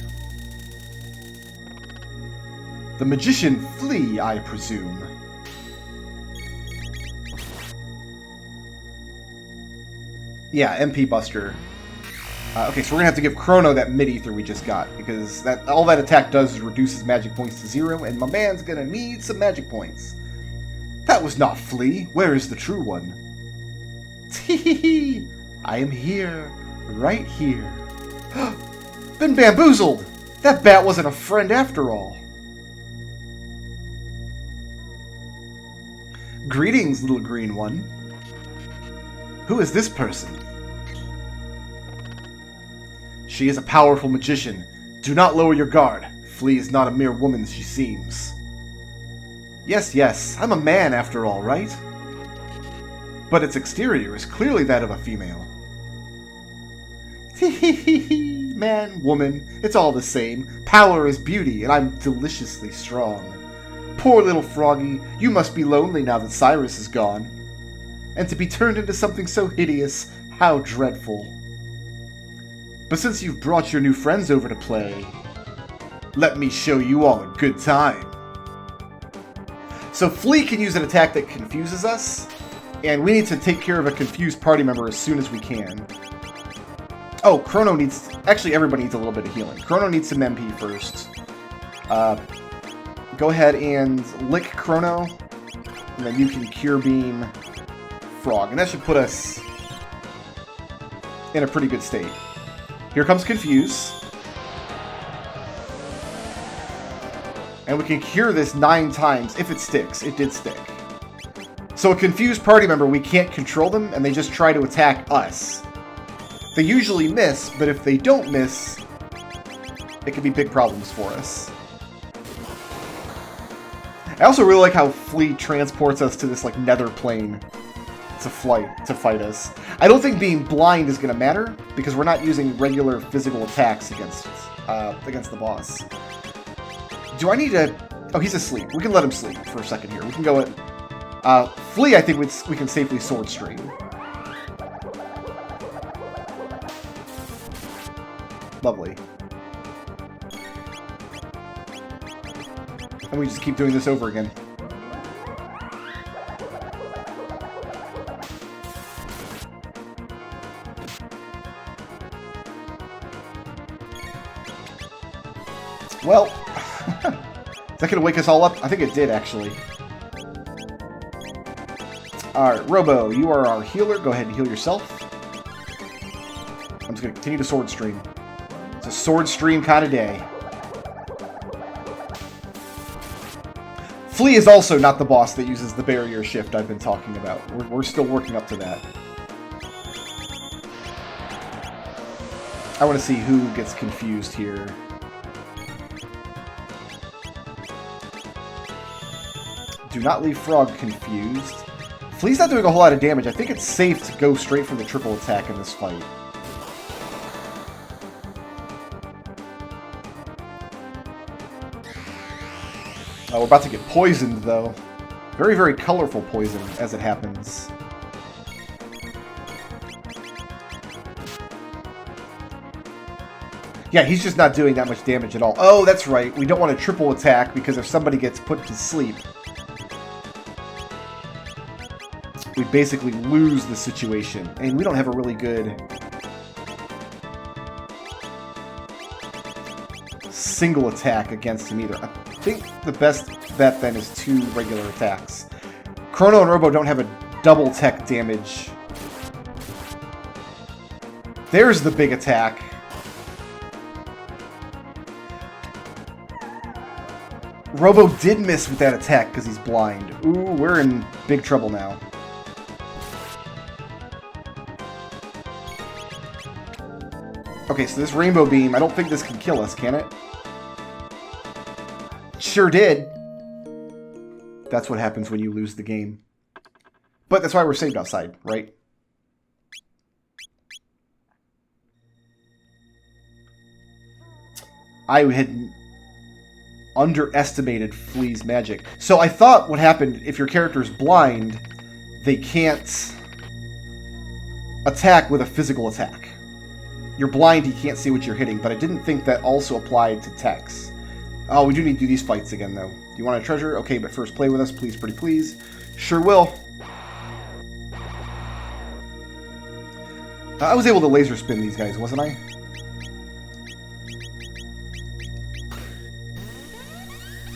The magician flee, I presume. Yeah, MP Buster. Okay, so we're going to have to give Chrono that mid-ether we just got, because all that attack does is reduce his magic points to 0, and my man's going to need some magic points. That was not Flea. Where is the true one? Tee-hee-hee! I am here. Right here. Been bamboozled! That bat wasn't a friend after all. Greetings, little green one. Who is this person? She is a powerful magician. Do not lower your guard. Flea is not a mere woman she seems. Yes, yes, I'm a man after all, right? But its exterior is clearly that of a female. Man, woman, it's all the same. Power is beauty, and I'm deliciously strong. Poor little Froggy, you must be lonely now that Cyrus is gone. And to be turned into something so hideous, how dreadful. But since you've brought your new friends over to play, let me show you all a good time. So Flea can use an attack that confuses us, and we need to take care of a confused party member as soon as we can. Oh, Chrono needs... Actually, everybody needs a little bit of healing. Chrono needs some MP first. Go ahead and lick Chrono, and then you can Cure Beam Frog. And that should put us in a pretty good state. Here comes Confuse. And we can cure this 9 times if it sticks. It did stick. So a confused party member, we can't control them, and they just try to attack us. They usually miss, but if they don't miss, it can be big problems for us. I also really like how Flea transports us to this like nether plane to fight us. I don't think being blind is going to matter, because we're not using regular physical attacks against the boss. Do I need to... Oh, he's asleep. We can let him sleep for a second here. We can go at... Flea, I think we can safely Sword Stream. Lovely. And we just keep doing this over again. Well, is that going to wake us all up? I think it did, actually. Alright, Robo, you are our healer. Go ahead and heal yourself. I'm just going to continue to Sword Stream. It's a Sword Stream kind of day. Flea is also not the boss that uses the barrier shift I've been talking about. We're still working up to that. I want to see who gets confused here. Do not leave Frog confused. Flea's not doing a whole lot of damage. I think it's safe to go straight for the triple attack in this fight. We're about to get poisoned, though. Very, very colorful poison, as it happens. Yeah, he's just not doing that much damage at all. Oh, that's right. We don't want a triple attack, because if somebody gets put to sleep, we basically lose the situation. And we don't have a really good single attack against him either. I think the best bet then is 2 regular attacks. Chrono and Robo don't have a double tech damage. There's the big attack. Robo did miss with that attack because he's blind. Ooh, we're in big trouble now. Okay, so this Rainbow Beam, I don't think this can kill us, can it? Sure did. That's what happens when you lose the game. But that's why we're saved outside, right? I had underestimated Flea's magic. So I thought what happened, if your character's blind, they can't attack with a physical attack. You're blind, you can't see what you're hitting, but I didn't think that also applied to techs. Oh, we do need to do these fights again, though. Do you want a treasure? Okay, but first play with us, please, pretty please. Sure will. I was able to laser spin these guys, wasn't I?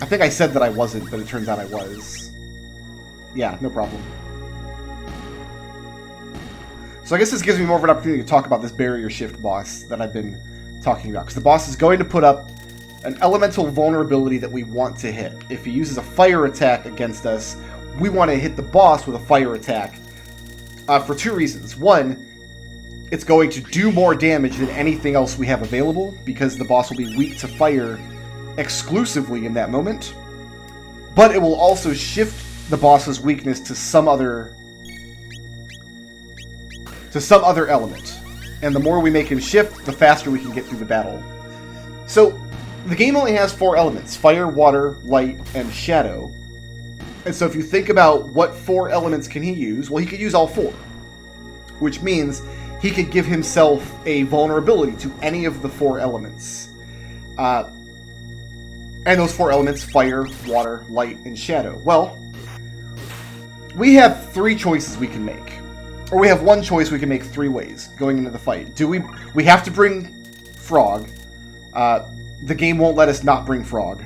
I think I said that I wasn't, but it turns out I was. Yeah, no problem. So I guess this gives me more of an opportunity to talk about this barrier shift boss that I've been talking about. Because the boss is going to put up an elemental vulnerability that we want to hit. If he uses a fire attack against us, we want to hit the boss with a fire attack. For 2 reasons. One, it's going to do more damage than anything else we have available, because the boss will be weak to fire exclusively in that moment. but it will also shift the boss's weakness to some other element. And the more we make him shift, the faster we can get through the battle. So, the game only has 4 elements: fire, water, light, and shadow. And so if you think about what 4 elements can he use, well, he could use all 4. Which means he could give himself a vulnerability to any of the 4 elements. And those 4 elements: fire, water, light, and shadow. Well, we have 3 choices we can make. Or we have 1 choice we can make 3 ways going into the fight. We have to bring Frog. The game won't let us not bring Frog.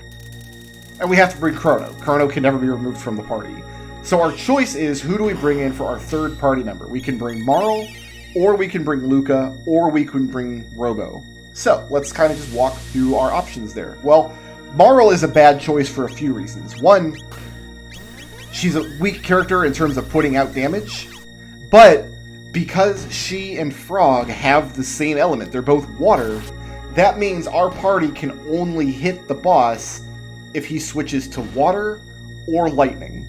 And we have to bring Chrono. Chrono can never be removed from the party. So our choice is, who do we bring in for our 3rd party member? We can bring Marl, or we can bring Luca, or we can bring Robo. So, let's kind of just walk through our options there. Well, Marl is a bad choice for a few reasons. 1, she's a weak character in terms of putting out damage. But because she and Frog have the same element, they're both water, that means our party can only hit the boss if he switches to water or lightning.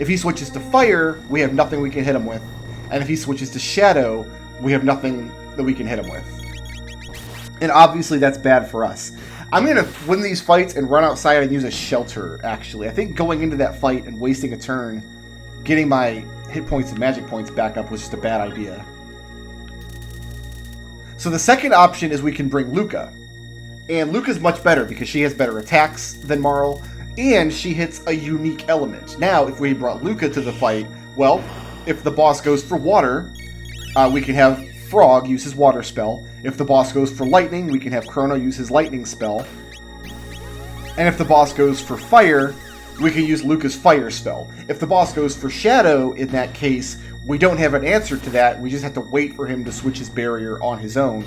If he switches to fire, we have nothing we can hit him with. And if he switches to shadow, we have nothing that we can hit him with. And obviously that's bad for us. I'm going to win these fights and run outside and use a shelter, actually. I think going into that fight and wasting a turn, getting my hit points and magic points back up was just a bad idea. So the second option is we can bring Luca. And Luca's much better because she has better attacks than Marl, and she hits a unique element. Now, if we brought Luca to the fight, well, if the boss goes for water, we can have Frog use his water spell. If the boss goes for lightning, we can have Chrono use his lightning spell. And if the boss goes for fire, we can use Luca's fire spell. If the boss goes for shadow, in that case, we don't have an answer to that. We just have to wait for him to switch his barrier on his own.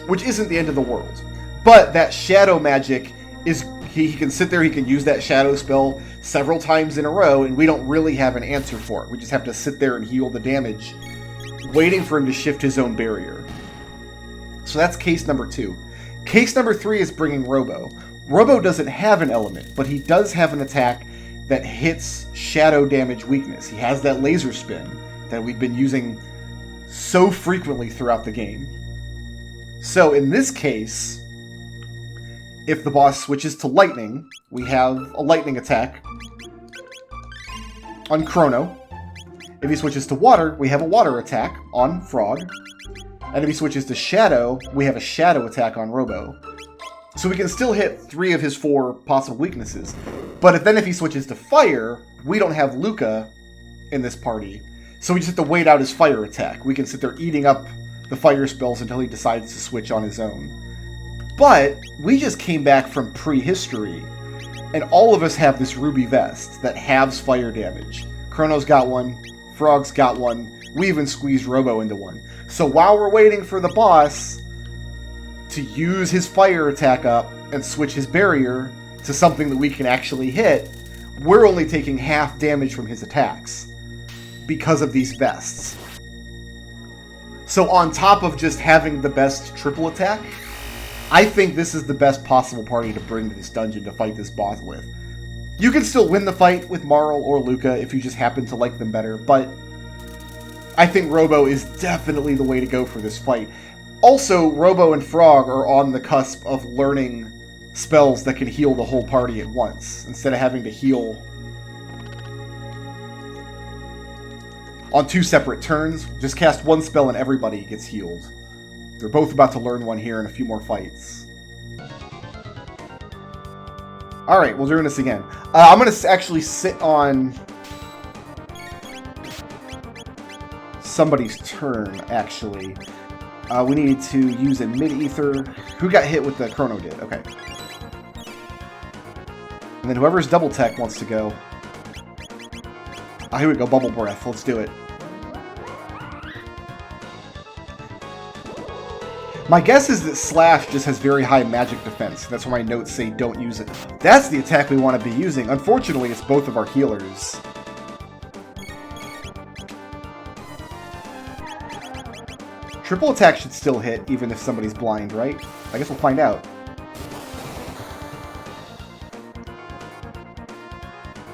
Which isn't the end of the world. But that shadow magic is... He can sit there, he can use that shadow spell several times in a row, and we don't really have an answer for it. We just have to sit there and heal the damage, waiting for him to shift his own barrier. So that's case number 2. Case number 3 is bringing Robo. Robo doesn't have an element, but he does have an attack that hits shadow damage weakness. He has that laser spin that we've been using so frequently throughout the game. So in this case, if the boss switches to lightning, we have a lightning attack on Chrono. If he switches to water, we have a water attack on Frog. And if he switches to shadow, we have a shadow attack on Robo. So we can still hit 3 of his 4 possible weaknesses. But if he switches to fire, we don't have Luca in this party. So we just have to wait out his fire attack. We can sit there eating up the fire spells until he decides to switch on his own. But we just came back from prehistory, and all of us have this ruby vest that halves fire damage. Chrono's got one, Frog's got one, we even squeezed Robo into one. So while we're waiting for the boss to use his fire attack up and switch his barrier to something that we can actually hit, we're only taking half damage from his attacks because of these vests. So on top of just having the best triple attack, I think this is the best possible party to bring to this dungeon to fight this boss with. You can still win the fight with Marl or Luca if you just happen to like them better, but I think Robo is definitely the way to go for this fight. Also, Robo and Frog are on the cusp of learning spells that can heal the whole party at once, instead of having to heal on 2 separate turns. Just cast one spell and everybody gets healed. They're both about to learn one here in a few more fights. Alright, we're doing this again. I'm going to actually sit on somebody's turn, actually. We needed to use a mid-ether. Who got hit with the Chrono did? Okay. And then whoever's double tech wants to go. Here we go, Bubble Breath. Let's do it. My guess is that Slash just has very high magic defense. That's why my notes say don't use it. That's the attack we want to be using. Unfortunately, it's both of our healers. Triple attack should still hit, even if somebody's blind, right? I guess we'll find out.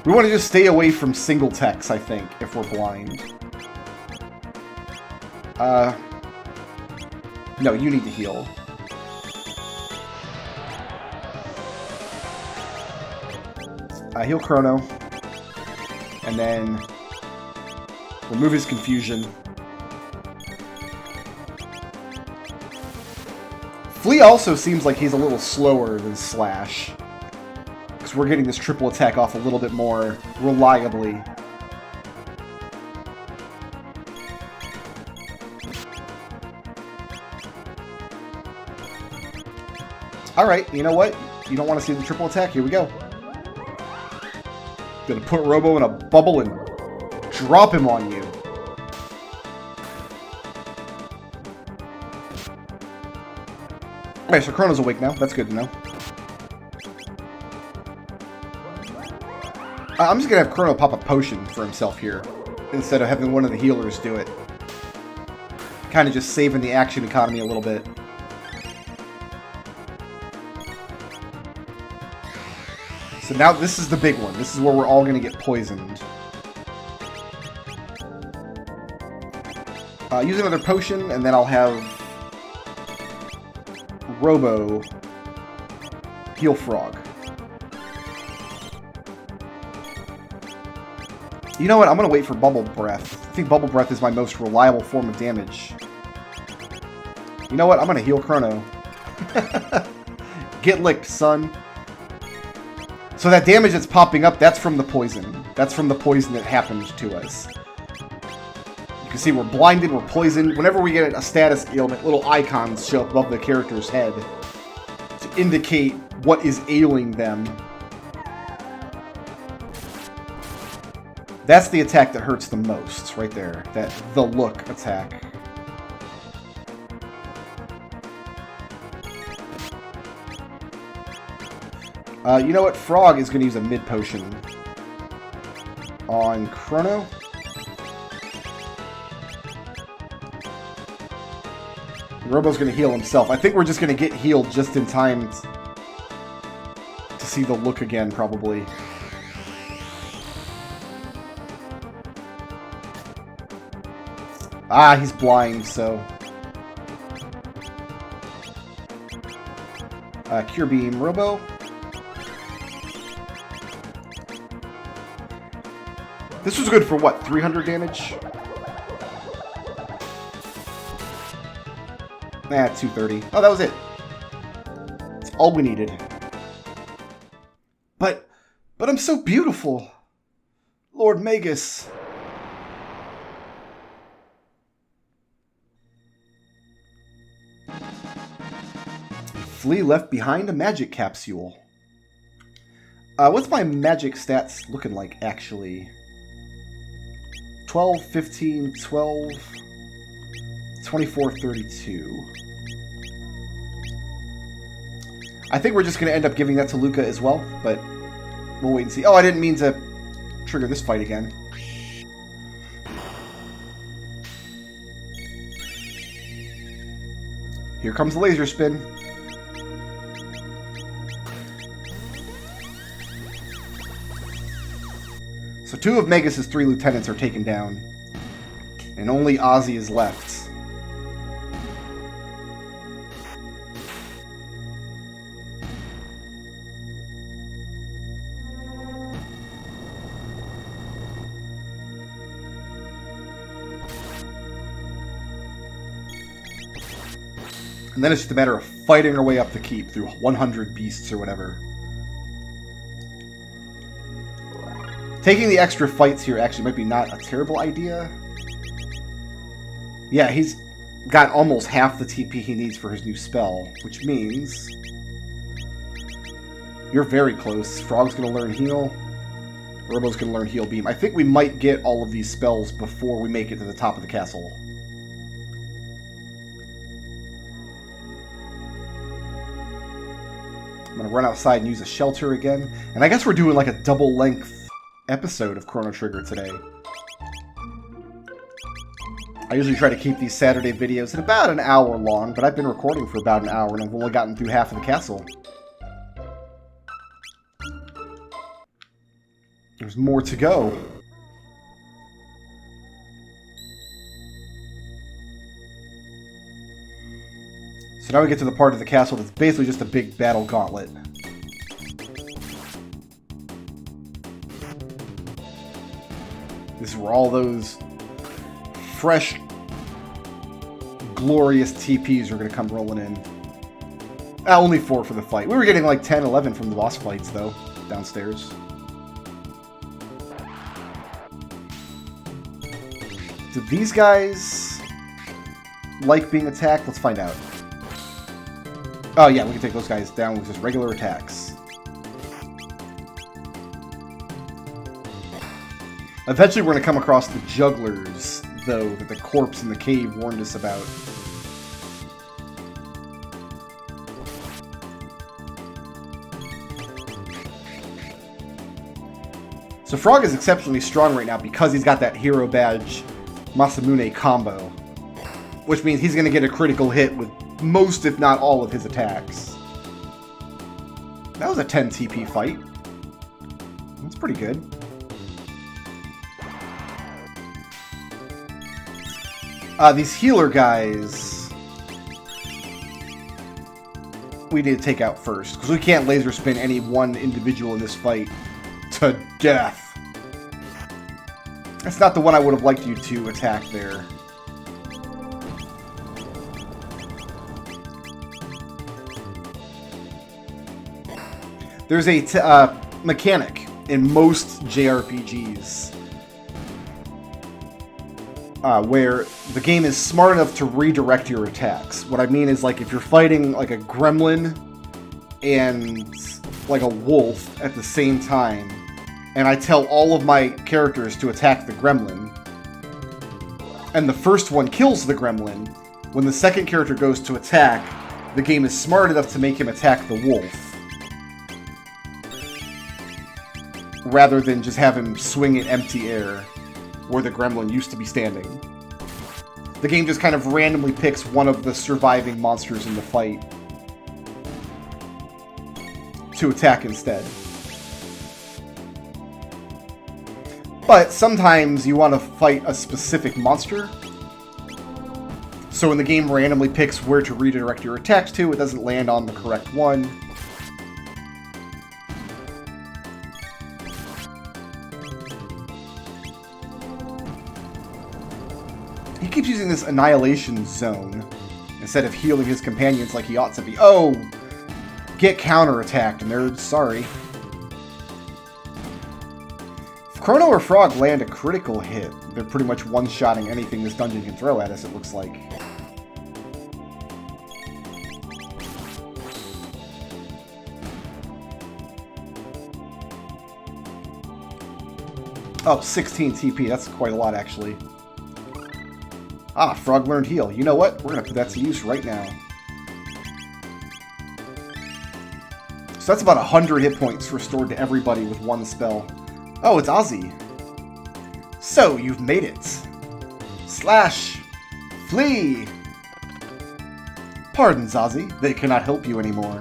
We want to just stay away from single techs, I think, if we're blind. No, you need to heal. Heal Chrono. And then remove his confusion. Flea also seems like he's a little slower than Slash. Because we're getting this triple attack off a little bit more reliably. Alright, you know what? You don't want to see the triple attack? Here we go. Gonna put Robo in a bubble and drop him on you. Alright, so Chrono's awake now. That's good to know. I'm just gonna have Chrono pop a potion for himself here, instead of having one of the healers do it. Kind of just saving the action economy a little bit. So now this is the big one. This is where we're all going to get poisoned. Use another potion, and then I'll have Robo heal Frog. You know what? I'm going to wait for Bubble Breath. I think Bubble Breath is my most reliable form of damage. You know what? I'm going to heal Chrono. Get licked, son. So that damage that's popping up, that's from the poison. That's from the poison that happened to us. You can see we're blinded, we're poisoned. Whenever we get a status ailment, little icons show up above the character's head to indicate what is ailing them. That's the attack that hurts the most, right there. That the look attack. You know what? Frog is going to use a mid potion on Chrono. Robo's going to heal himself. I think we're just going to get healed just in time to see the look again, probably. Ah, he's blind, so... Cure Beam, Robo. This was good for what, 300 damage? Nah, 230. Oh, that was it. That's all we needed. But I'm so beautiful. Lord Magus. Flea left behind a magic capsule. What's my magic stats looking like, actually? 12, 15, 12, 24, 32. I think we're just going to end up giving that to Luca as well, but we'll wait and see. Oh, I didn't mean to trigger this fight again. Here comes the laser spin. So 2 of Magus' 3 lieutenants are taken down. And only Ozzy is left. And then it's just a matter of fighting our way up the keep through 100 beasts or whatever. Taking the extra fights here actually might be not a terrible idea. Yeah, he's got almost half the TP he needs for his new spell, which means you're very close. Frog's going to learn Heal. Robo's going to learn Heal Beam. I think we might get all of these spells before we make it to the top of the castle. I'm going to run outside and use a shelter again. And I guess we're doing like a double-length episode of Chrono Trigger today. I usually try to keep these Saturday videos at about an hour long, but I've been recording for about an hour and I've only gotten through half of the castle. There's more to go. So now we get to the part of the castle that's basically just a big battle gauntlet. This is where all those fresh, glorious TPs are going to come rolling in. Only 4 for the fight. We were getting like 10, 11 from the boss fights, though, downstairs. Do these guys like being attacked? Let's find out. Oh yeah, we can take those guys down with just regular attacks. Eventually we're going to come across the jugglers, though, that the corpse in the cave warned us about. So Frog is exceptionally strong right now because he's got that hero badge Masamune combo, which means he's going to get a critical hit with most, if not all, of his attacks. That was a 10 TP fight. That's pretty good. These healer guys we need to take out first, because we can't laser spin any one individual in this fight to death. That's not the one I would have liked you to attack there. There's a mechanic in most JRPGs where the game is smart enough to redirect your attacks. What I mean is, like, if you're fighting like a gremlin and like a wolf at the same time, and I tell all of my characters to attack the gremlin, and the first one kills the gremlin, when the second character goes to attack, the game is smart enough to make him attack the wolf, rather than just have him swing in empty air where the gremlin used to be standing. The game just kind of randomly picks one of the surviving monsters in the fight to attack instead. But sometimes you want to fight a specific monster, so when the game randomly picks where to redirect your attacks to, it doesn't land on the correct one. He keeps using this annihilation zone instead of healing his companions like he ought to be. Oh! Get counterattacked, nerds. Sorry. If Chrono or Frog land a critical hit, they're pretty much one-shotting anything this dungeon can throw at us, it looks like. Oh, 16 TP. That's quite a lot, actually. Ah, Frog learned heal. You know what? We're going to put that to use right now. So that's about 100 hit points restored to everybody with one spell. Oh, it's Ozzy. So, you've made it. Slash. Flee. Pardon, Ozzy. They cannot help you anymore.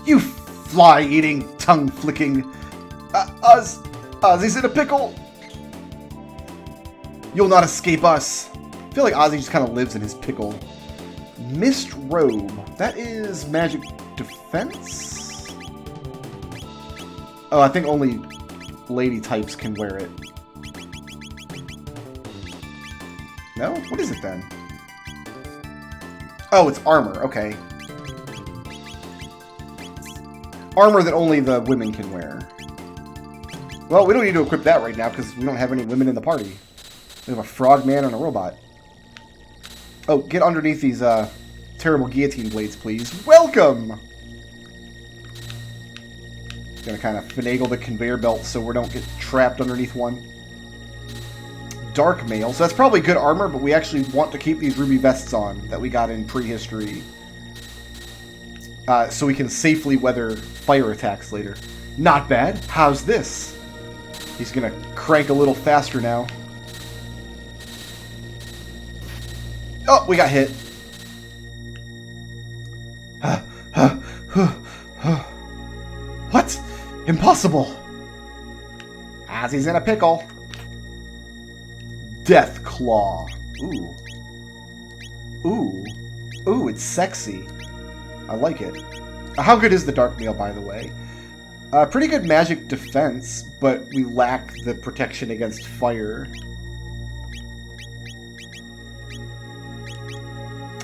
You fly-eating, tongue-flicking... Ozzy's in a pickle! You'll not escape us. I feel like Ozzy just kind of lives in his pickle. Mist Robe. That is magic defense? Oh, I think only lady types can wear it. No? What is it then? Oh, it's armor. Okay. Armor that only the women can wear. Well, we don't need to equip that right now because we don't have any women in the party. We have a frog man and a robot. Oh, get underneath these terrible guillotine blades, please. Welcome! Gonna kind of finagle the conveyor belt so we don't get trapped underneath one. Dark mail. So that's probably good armor, but we actually want to keep these ruby vests on that we got in prehistory. So we can safely weather fire attacks later. Not bad. How's this? He's gonna crank a little faster now. Oh, we got hit. What? Impossible. Ozzy's in a pickle. Death Claw. Ooh. Ooh. Ooh, it's sexy. I like it. How good is the Dark Mail, by the way? Pretty good magic defense, but we lack the protection against fire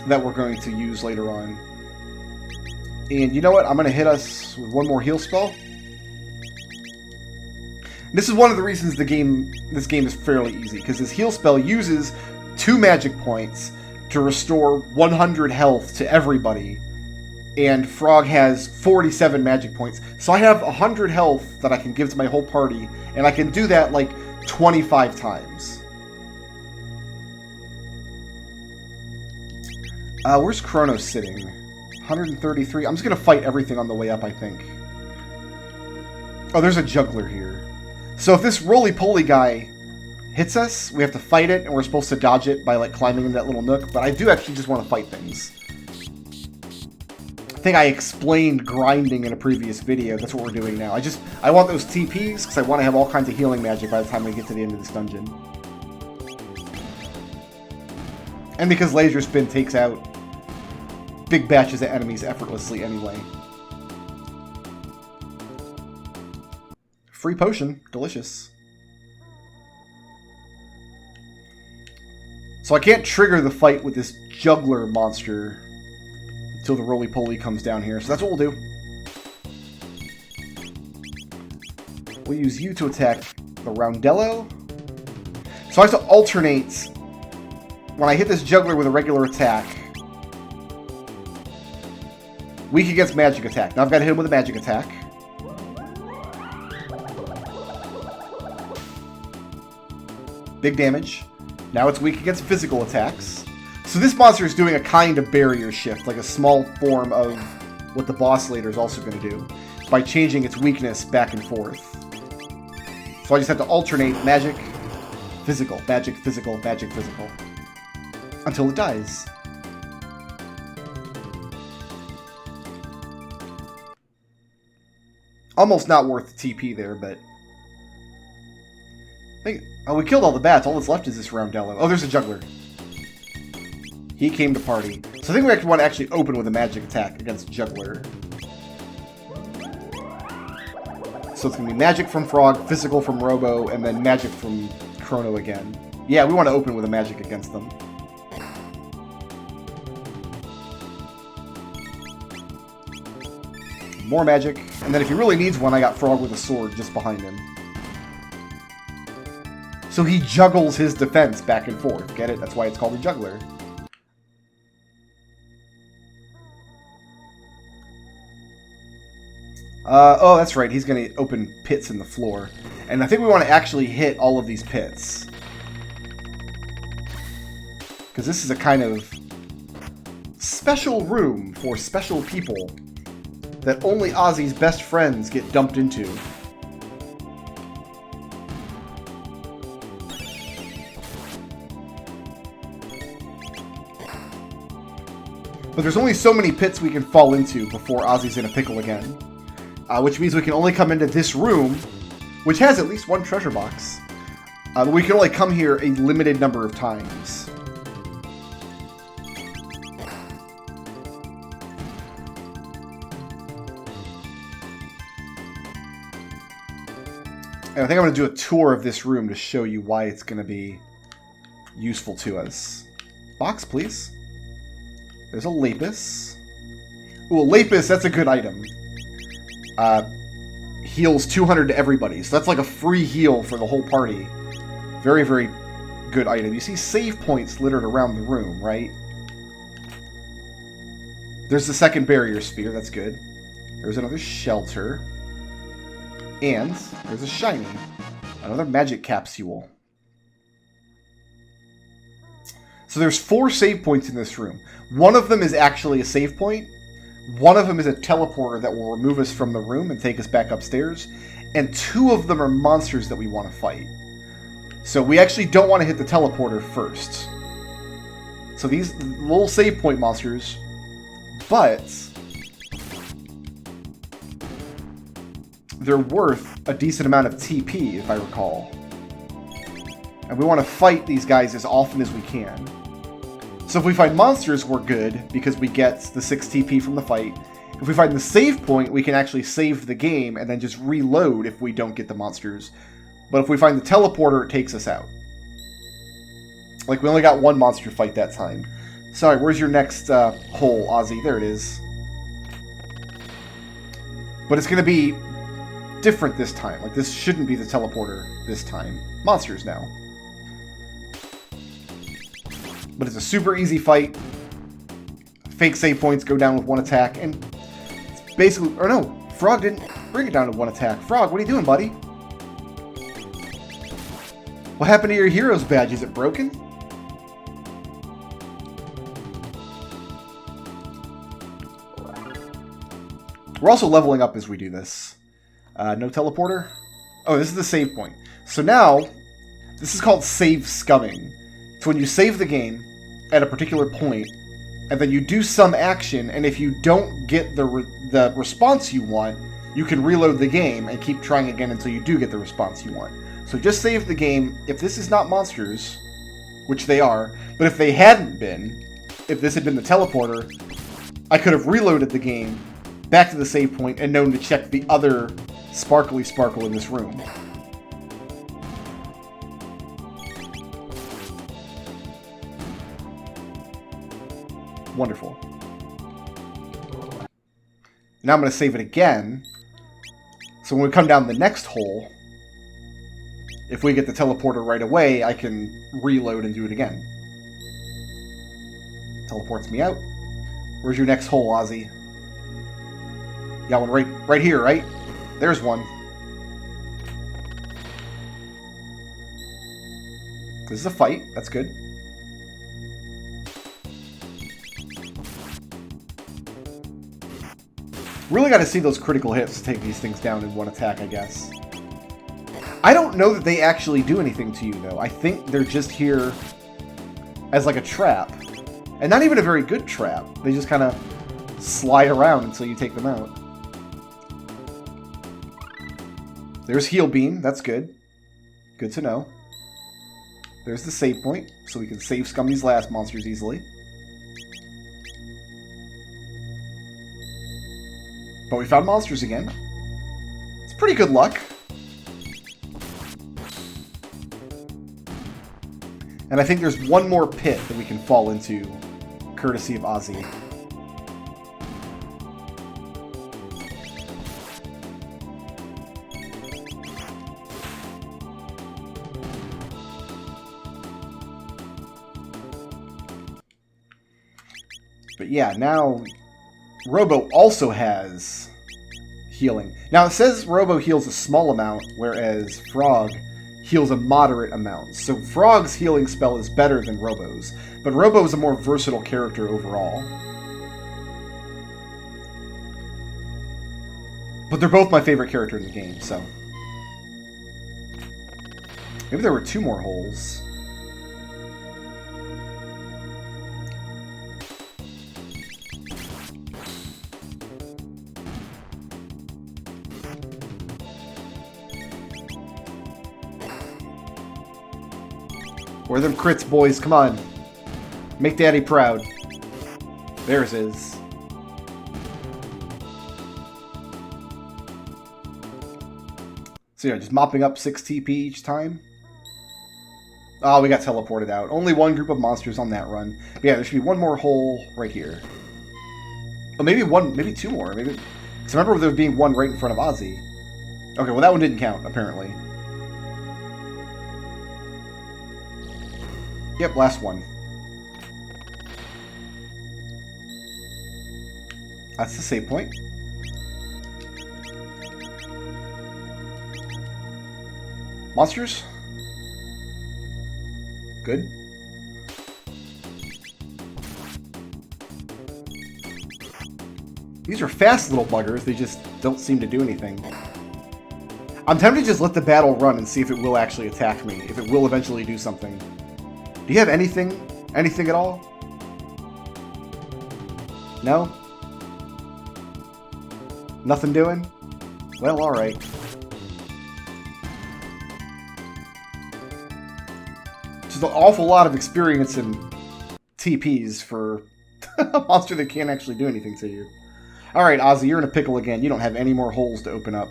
that we're going to use later on. And you know what? I'm going to hit us with one more heal spell. This is one of the reasons this game is fairly easy, because this heal spell uses 2 magic points to restore 100 health to everybody, and Frog has 47 magic points. So I have 100 health that I can give to my whole party, and I can do that like 25 times. Where's Chrono sitting? 133. I'm just going to fight everything on the way up, I think. Oh, there's a juggler here. So if this roly-poly guy hits us, we have to fight it, and we're supposed to dodge it by like climbing in that little nook, but I do actually just want to fight things. I think I explained grinding in a previous video. That's what we're doing now. I want those TPs, because I want to have all kinds of healing magic by the time we get to the end of this dungeon. And because Laser Spin takes out big batches of enemies effortlessly anyway. Free potion. Delicious. So I can't trigger the fight with this juggler monster until the roly-poly comes down here. So that's what we'll do. We'll use you to attack the Roundello. So I have to alternate when I hit this juggler with a regular attack. Weak against magic attack. Now I've got to hit him with a magic attack. Big damage. Now it's weak against physical attacks. So this monster is doing a kind of barrier shift, like a small form of what the boss later is also going to do, by changing its weakness back and forth. So I just have to alternate magic, physical, magic, physical, magic, physical, until it dies. Almost not worth the TP there, but... Oh, we killed all the bats. All that's left is this Roundello. Oh, there's a juggler. He came to party. So I think we actually want to actually open with a magic attack against juggler. So it's going to be magic from Frog, physical from Robo, and then magic from Chrono again. Yeah, we want to open with a magic against them. More magic. And then if he really needs one, I got Frog with a sword just behind him. So he juggles his defense back and forth. Get it? That's why it's called a juggler. Oh, that's right. He's going to open pits in the floor. And I think we want to actually hit all of these pits. Because this is a kind of special room for special people that only Ozzy's best friends get dumped into. But there's only so many pits we can fall into before Ozzy's in a pickle again. Which means we can only come into this room, which has at least one treasure box. But we can only come here a limited number of times. And I think I'm going to do a tour of this room to show you why it's going to be useful to us. Box, please. There's a Lapis. Ooh, a Lapis, that's a good item. Heals 200 to everybody. So that's like a free heal for the whole party. Very, very good item. You see save points littered around the room, right? There's the second barrier sphere, that's good. There's another shelter. And there's a shiny. Another magic capsule. So there's 4 save points in this room. One of them is actually a save point. One of them is a teleporter that will remove us from the room and take us back upstairs. And 2 of them are monsters that we want to fight. So we actually don't want to hit the teleporter first. So these little save point monsters. But they're worth a decent amount of TP, if I recall. And we want to fight these guys as often as we can. So if we find monsters, we're good, because we get the 6 TP from the fight. If we find the save point, we can actually save the game and then just reload if we don't get the monsters. But if we find the teleporter, it takes us out. Like, we only got one monster fight that time. Sorry, where's your next hole, Ozzy? There it is. But it's going to be different this time. Like, this shouldn't be the teleporter this time. Monsters now. But it's a super easy fight. Fake save points go down with one attack, and it's basically... Or no, Frog didn't bring it down to one attack. Frog, what are you doing, buddy? What happened to your hero's badge? Is it broken? We're also leveling up as we do this. No teleporter? Oh, this is the save point. So now, this is called save scumming. It's when you save the game at a particular point, and then you do some action, and if you don't get the response you want, you can reload the game and keep trying again until you do get the response you want. So just save the game. If this is not monsters, which they are, but if they hadn't been, if this had been the teleporter, I could have reloaded the game back to the save point and known to check the other sparkly sparkle in this room. Wonderful. Now I'm going to save it again. So when we come down the next hole, if we get the teleporter right away, I can reload and do it again. Teleports me out. Where's your next hole, Ozzy? You got one right here, right? There's one. This is a fight. That's good. Really got to see those critical hits to take these things down in one attack, I guess. I don't know that they actually do anything to you, though. I think they're just here as like a trap. And not even a very good trap. They just kind of slide around until you take them out. There's Heal Beam. That's good. Good to know. There's the save point, so we can save scum these last monsters easily. But we found monsters again. It's pretty good luck. And I think there's one more pit that we can fall into, courtesy of Ozzy. But yeah, now Robo also has healing. Now it says Robo heals a small amount, whereas Frog heals a moderate amount. So Frog's healing spell is better than Robo's, but Robo is a more versatile character overall. But they're both my favorite character in the game, so... Maybe there were 2 more holes. Where are them crits, boys? Come on. Make Daddy proud. There's his. So yeah, just mopping up 6 TP each time. Oh, we got teleported out. Only one group of monsters on that run. But yeah, there should be one more hole right here. Oh, maybe 2 more. Maybe. Because I remember there being one right in front of Ozzy. Okay, well that one didn't count, apparently. Yep, last one. That's the save point. Monsters? Good. These are fast little buggers, they just don't seem to do anything. I'm tempted to just let the battle run and see if it will actually attack me, if it will eventually do something. Do you have anything? Anything at all? No? Nothing doing? Well, alright. Just an awful lot of experience in TPs for a monster that can't actually do anything to you. Alright, Ozzy, you're in a pickle again. You don't have any more holes to open up.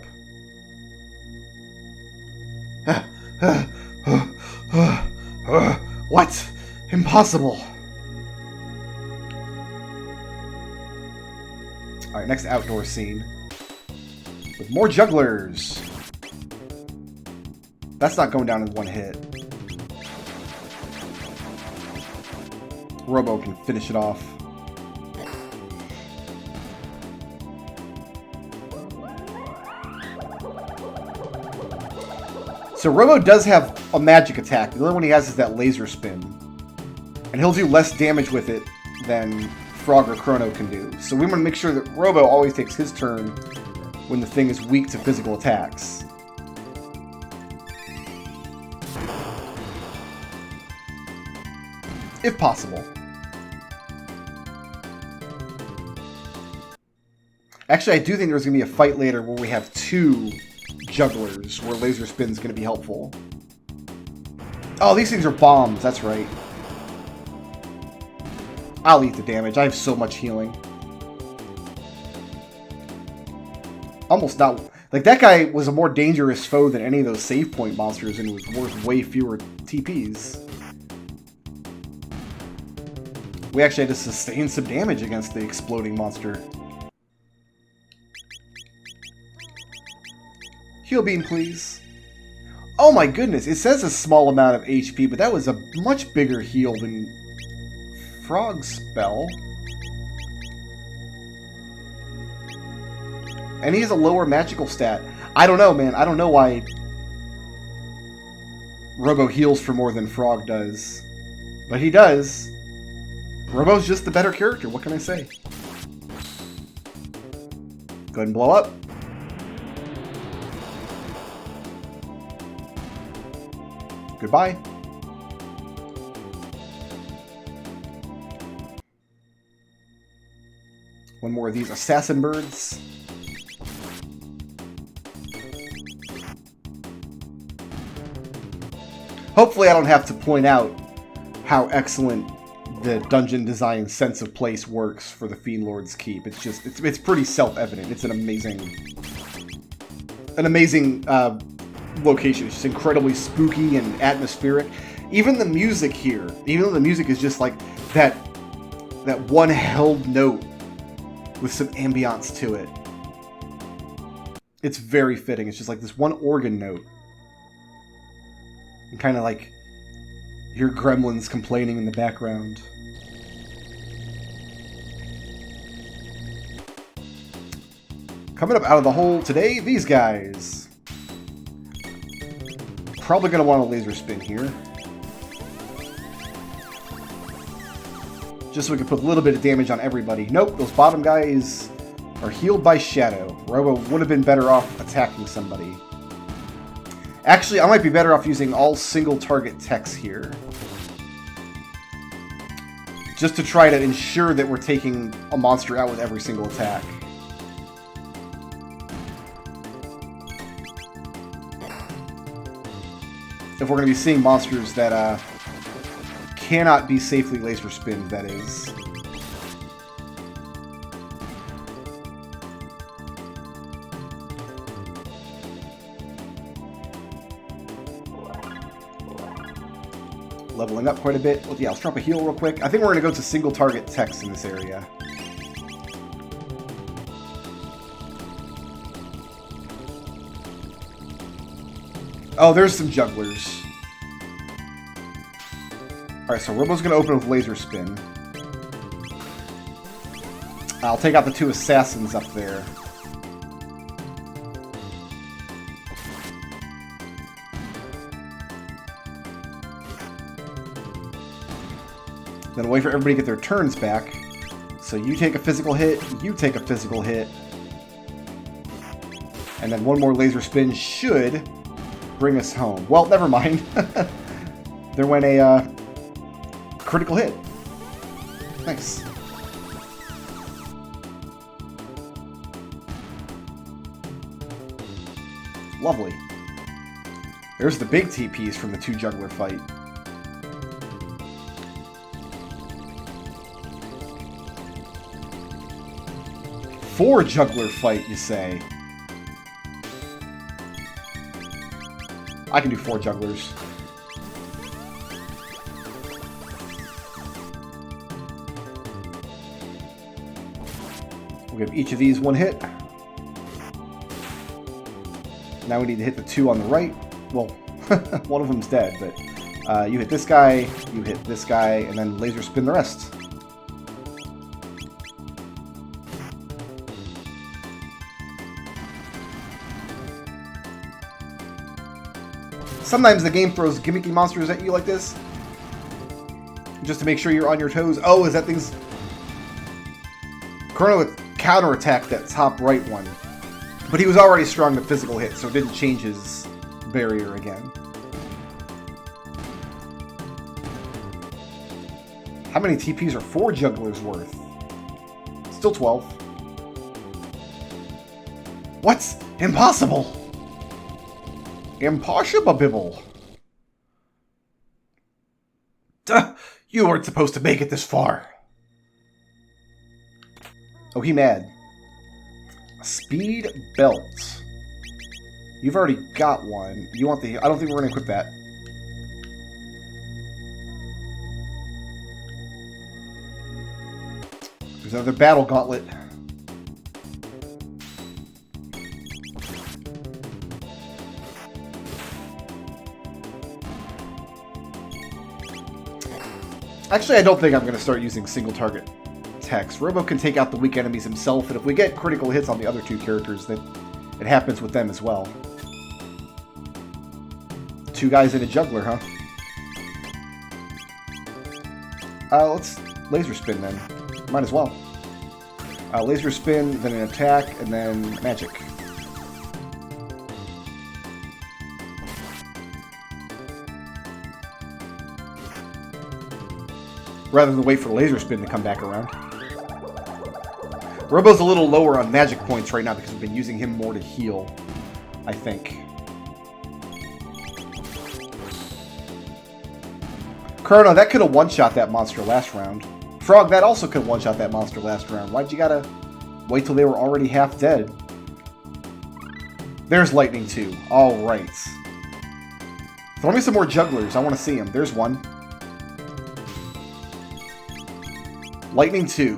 What? Impossible. Alright, next outdoor scene. With more jugglers. That's not going down in one hit. Robo can finish it off. So Robo does have a magic attack. The only one he has is that laser spin. And he'll do less damage with it than Frog or Chrono can do. So we want to make sure that Robo always takes his turn when the thing is weak to physical attacks. If possible. Actually, I do think there's going to be a fight later where we have two jugglers, where laser spin's going to be helpful. Oh, these things are bombs, that's right. I'll eat the damage. I have so much healing. Almost not... Like, that guy was a more dangerous foe than any of those save point monsters, and was worth way fewer TPs. We actually had to sustain some damage against the exploding monster. Heal beam, please. Oh my goodness, it says a small amount of HP, but that was a much bigger heal than Frog's spell. And he has a lower magical stat. I don't know, man. I don't know why Robo heals for more than Frog does. But he does. Robo's just the better character. What can I say? Go ahead and blow up. Goodbye. One more of these assassin birds. Hopefully I don't have to point out how excellent the dungeon design sense of place works for the Fiendlord's Keep. It's just, it's pretty self-evident. It's an amazing location. It's just incredibly spooky and atmospheric. Even the music here, even though the music is just like that one held note with some ambiance to it. It's very fitting. It's just like this one organ note. And kind of like hear gremlins complaining in the background. Coming up out of the hole today, these guys. Probably going to want a laser spin here. Just so we can put a little bit of damage on everybody. Nope, those bottom guys are healed by Shadow. Robo would have been better off attacking somebody. Actually, I might be better off using all single target techs here. Just to try to ensure that we're taking a monster out with every single attack. If we're going to be seeing monsters that cannot be safely laser spinned, that is. Leveling up quite a bit. Well, yeah, let's drop a heal real quick. I think we're going to go to single target techs in this area. Oh, there's some jugglers. Alright, so Robo's going to open with laser spin. I'll take out the two assassins up there. Then wait for everybody to get their turns back. So you take a physical hit, you take a physical hit. And then one more laser spin should bring us home. Well, never mind. There went a critical hit. Nice. Lovely. There's the big TPs from the 2 juggler fight. Four juggler fight, you say? I can do 4 jugglers. We'll give each of these 1 hit. Now we need to hit the 2 on the right. Well, one of them's dead, but you hit this guy, you hit this guy, and then laser spin the rest. Sometimes the game throws gimmicky monsters at you like this, just to make sure you're on your toes. Oh, is that thing's... Chrono counterattacked that top right one. But he was already strong to physical hit, so it didn't change his barrier again. How many TPs are 4 jugglers worth? Still 12. What's impossible? Impossible. Duh, you weren't supposed to make it this far. Oh, he mad. A speed belt. You've already got one. You want the... I don't think we're going to equip that. There's another battle gauntlet. Actually, I don't think I'm going to start using single target attacks. Robo can take out the weak enemies himself, and if we get critical hits on the other 2 characters, then it happens with them as well. 2 guys and a juggler, huh? Let's laser spin then. Might as well. Laser spin, then an attack, and then magic. Rather than wait for the laser spin to come back around. Robo's a little lower on magic points right now because we've been using him more to heal, I think. Chrono, that could have one-shot that monster last round. Frog, that also could have one-shot that monster last round. Why'd you gotta wait till they were already half dead? There's Lightning 2. Alright. Throw me some more jugglers. I want to see them. There's one. Lightning 2.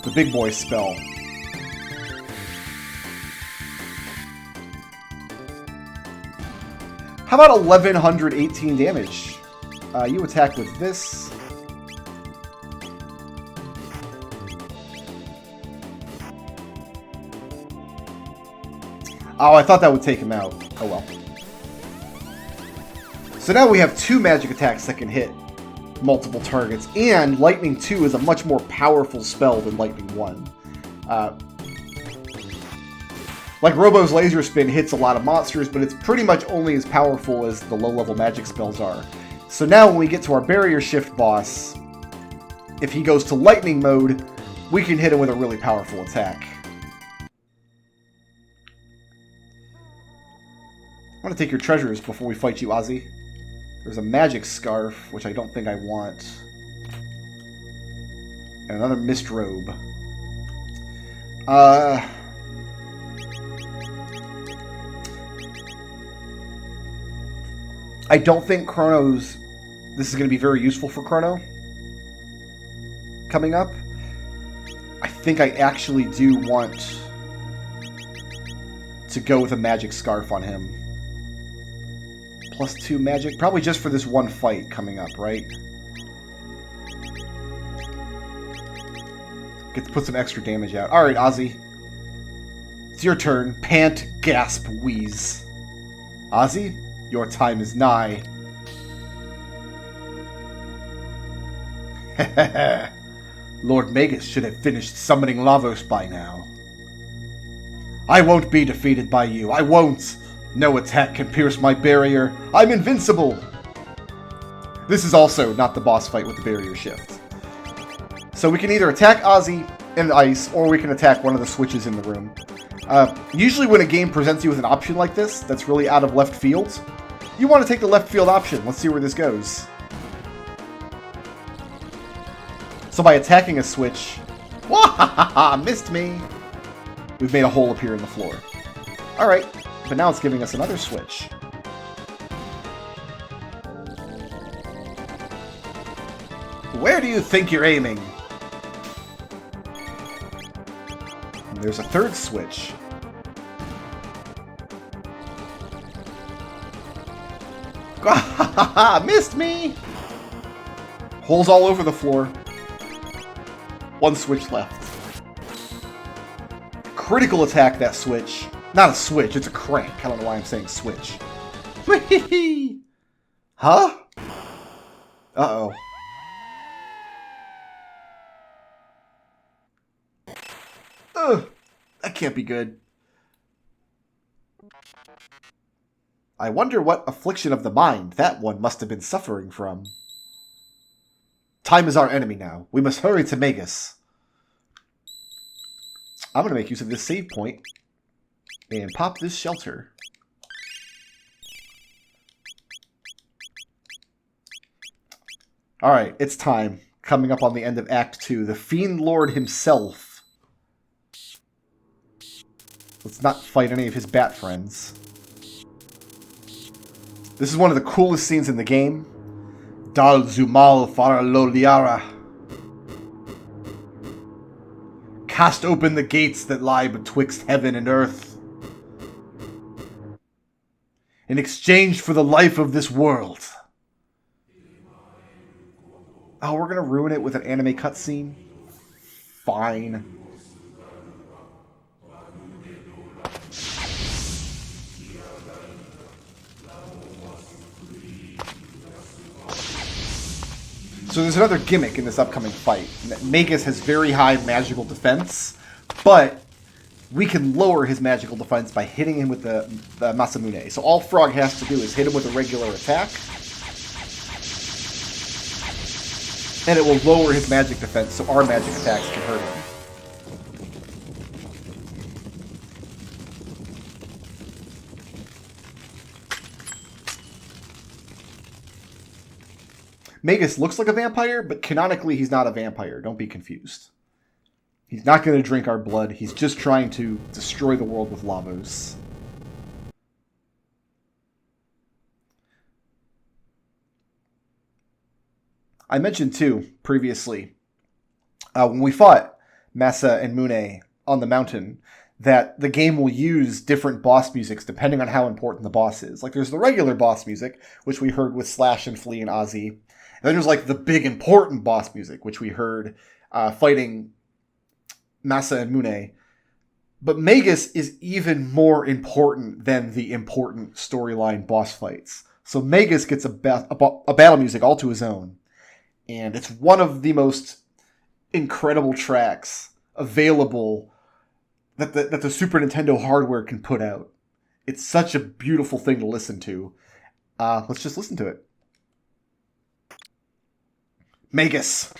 The big boy spell. How about 1118 damage? You attack with this. Oh, I thought that would take him out. Oh well. So now we have 2 magic attacks that can hit multiple targets, and Lightning 2 is a much more powerful spell than Lightning 1. Like Robo's Laser Spin hits a lot of monsters, but it's pretty much only as powerful as the low-level magic spells are. So now when we get to our Barrier Shift boss, if he goes to Lightning mode, we can hit him with a really powerful attack. I want to take your treasures before we fight you, Ozzy. There's a magic scarf, which I don't think I want. And another mist robe. I don't think Chrono's... This is going to be very useful for Chrono. Coming up. I think I actually do want to go with a magic scarf on him. +2 magic. Probably just for this one fight coming up, right? Get to put some extra damage out. Alright, Ozzy. It's your turn. Pant, gasp, wheeze. Ozzy, your time is nigh. Lord Magus should have finished summoning Lavos by now. I won't be defeated by you. I won't. No attack can pierce my barrier. I'm invincible. This is also not the boss fight with the barrier shift. So we can either attack Ozzy and ice, or we can attack one of the switches in the room. Usually when a game presents you with an option like this, that's really out of left field, you want to take the left field option. Let's see where this goes. So by attacking a switch... Wahahaha! Missed me! We've made a hole appear in the floor. Alright, but now it's giving us another switch. Where do you think you're aiming? And there's a third switch. Missed me! Holes all over the floor. One switch left. Critical attack that switch. Not a switch, it's a crank. I don't know why I'm saying switch. Huh? Uh-oh. Ugh, that can't be good. I wonder what affliction of the mind that one must have been suffering from. Time is our enemy now. We must hurry to Mayonnaise. I'm going to make use of this save point and pop this shelter. Alright, it's time. Coming up on the end of Act 2. The Fiendlord himself. Let's not fight any of his bat friends. This is one of the coolest scenes in the game. Dal Zumal Faraloliara. Cast open the gates that lie betwixt heaven and earth. In exchange for the life of this world. Oh, we're gonna ruin it with an anime cutscene? Fine. So there's another gimmick in this upcoming fight. Mayonnaise has very high magical defense, but we can lower his magical defense by hitting him with the Masamune. So all Frog has to do is hit him with a regular attack, and it will lower his magic defense so our magic attacks can hurt him. Mayonnaise looks like a vampire, but canonically he's not a vampire. Don't be confused. He's not going to drink our blood. He's just trying to destroy the world with Lavos. I mentioned, too, previously, when we fought Masa and Mune on the mountain, that the game will use different boss musics depending on how important the boss is. Like, there's the regular boss music, which we heard with Slash and Flea and Ozzy. And then there's, like, the big important boss music, which we heard fighting Masa and Mune. But Mayonnaise is even more important than the important storyline boss fights. So Mayonnaise gets a battle music all to his own. And it's one of the most incredible tracks available that the Super Nintendo hardware can put out. It's such a beautiful thing to listen to. Let's just listen to it. Mayonnaise.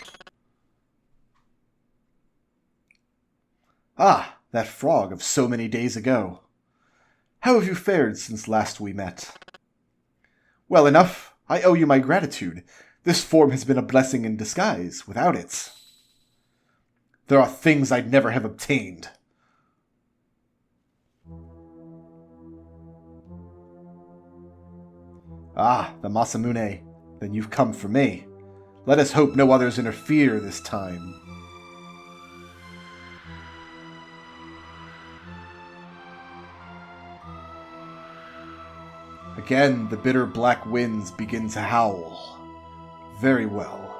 Ah, that frog of so many days ago. How have you fared since last we met? Well enough. I owe you my gratitude. This form has been a blessing in disguise. Without it, there are things I'd never have obtained. Ah, the Masamune. Then you've come for me. Let us hope no others interfere this time. Again, the bitter black winds begin to howl. Very well.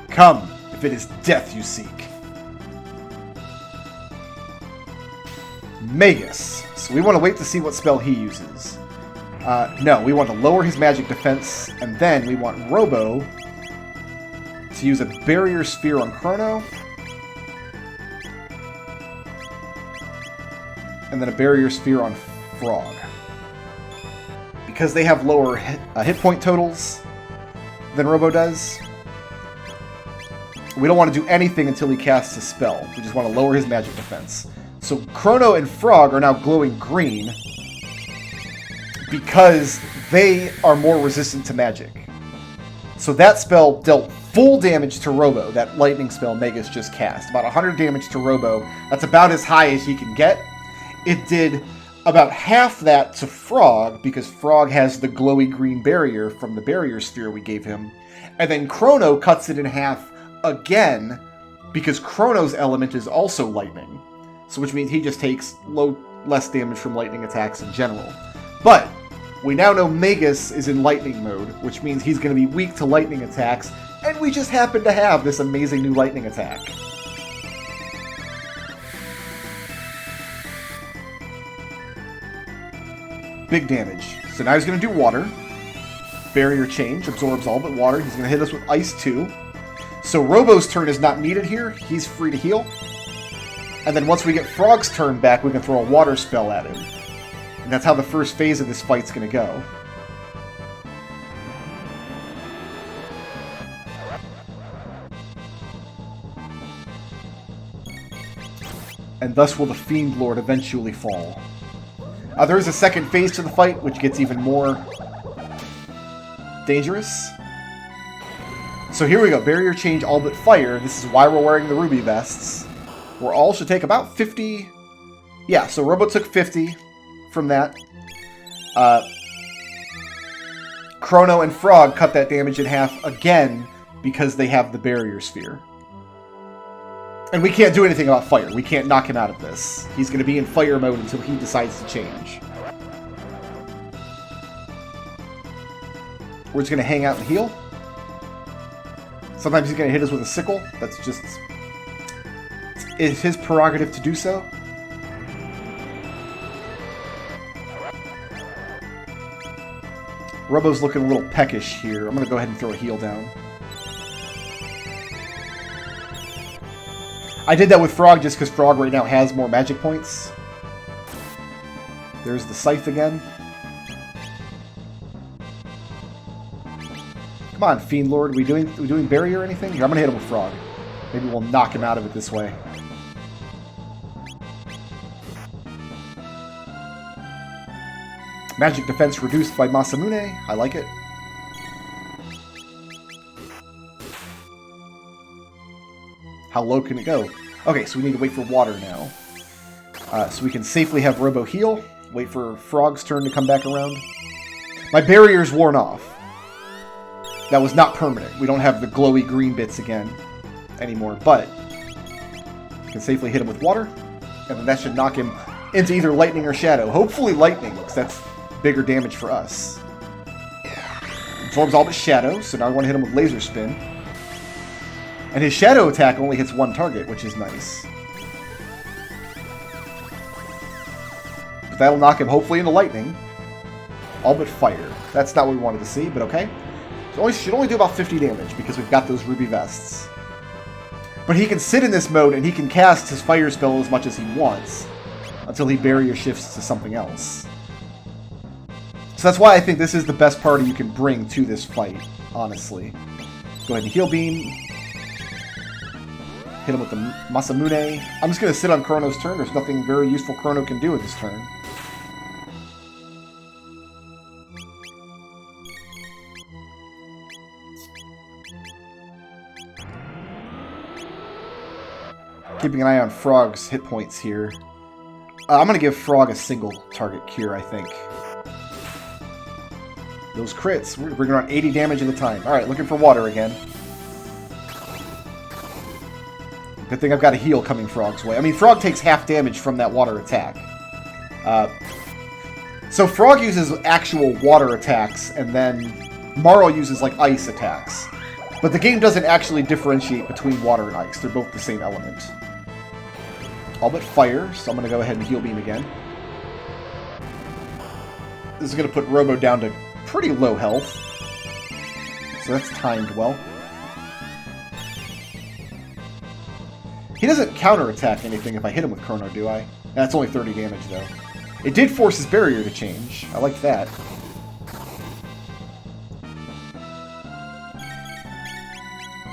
Come, if it is death you seek. Mayonnaise. So we want to wait to see what spell he uses. No, we want to lower his magic defense, and then we want Robo to use a barrier sphere on Chrono, and then a barrier sphere on Frog. Because they have lower hit point totals than Robo does, We don't want to do anything until he casts a spell. We just want to lower his magic defense. So Chrono and Frog are now glowing green because they are more resistant to magic. So that spell dealt full damage to Robo, that lightning spell Magus just cast. About 100 damage to Robo. That's about as high as he can get. It did about half that to Frog, because Frog has the glowy green barrier from the barrier sphere we gave him. And then Chrono cuts it in half again, because Chrono's element is also lightning. So which means he just takes less damage from lightning attacks in general. But we now know Magus is in lightning mode, which means he's going to be weak to lightning attacks, and we just happen to have this amazing new lightning attack. Big damage. So now he's going to do water. Barrier change, absorbs all but water. He's going to hit us with ice too. So Robo's turn is not needed here. He's free to heal. And then once we get Frog's turn back, we can throw a water spell at him. And that's how the first phase of this fight's going to go. And thus will the Fiendlord eventually fall. There is a second phase to the fight, which gets even more dangerous. So here we go. Barrier change, all but fire. This is why we're wearing the ruby vests. We're all should take about 50... Yeah, so Robo took 50 from that. Chrono and Frog cut that damage in half again because they have the barrier sphere. And we can't do anything about fire. We can't knock him out of this. He's going to be in fire mode until he decides to change. We're just going to hang out and heal. Sometimes he's going to hit us with a sickle. That's just... It's his prerogative to do so. Robo's looking a little peckish here. I'm going to go ahead and throw a heal down. I did that with Frog just because Frog right now has more magic points. There's the Scythe again. Come on, Fiendlord. Are we doing barrier or anything? Here, I'm going to hit him with Frog. Maybe we'll knock him out of it this way. Magic defense reduced by Masamune. I like it. How low can it go? Okay, so we need to wait for water now. So we can safely have Robo heal. Wait for Frog's turn to come back around. My barrier's worn off. That was not permanent. We don't have the glowy green bits again anymore, but we can safely hit him with water, and then that should knock him into either lightning or shadow. Hopefully lightning, because that's bigger damage for us. Absorbs all but shadow, so now I want to hit him with laser spin. And his shadow attack only hits one target, which is nice. But that'll knock him hopefully into lightning. All but fire. That's not what we wanted to see, but okay. So it should only do about 50 damage because we've got those ruby vests. But he can sit in this mode and he can cast his fire spell as much as he wants until he barrier shifts to something else. So that's why I think this is the best party you can bring to this fight, honestly. Go ahead and heal beam. Hit him with the Masamune. I'm just going to sit on Chrono's turn. There's nothing very useful Chrono can do with this turn. Keeping an eye on Frog's hit points here. I'm going to give Frog a single target cure, I think. Those crits. We're bringing around 80 damage at a time. Alright, looking for water again. Good thing I've got a heal coming Frog's way. I mean, Frog takes half damage from that water attack. So Frog uses actual water attacks, and then Marl uses, like, ice attacks. But the game doesn't actually differentiate between water and ice. They're both the same element. All but fire, so I'm going to go ahead and heal beam again. This is going to put Robo down to pretty low health. So that's timed well. He doesn't counterattack anything if I hit him with Chrono, do I? That's only 30 damage, though. It did force his barrier to change. I like that.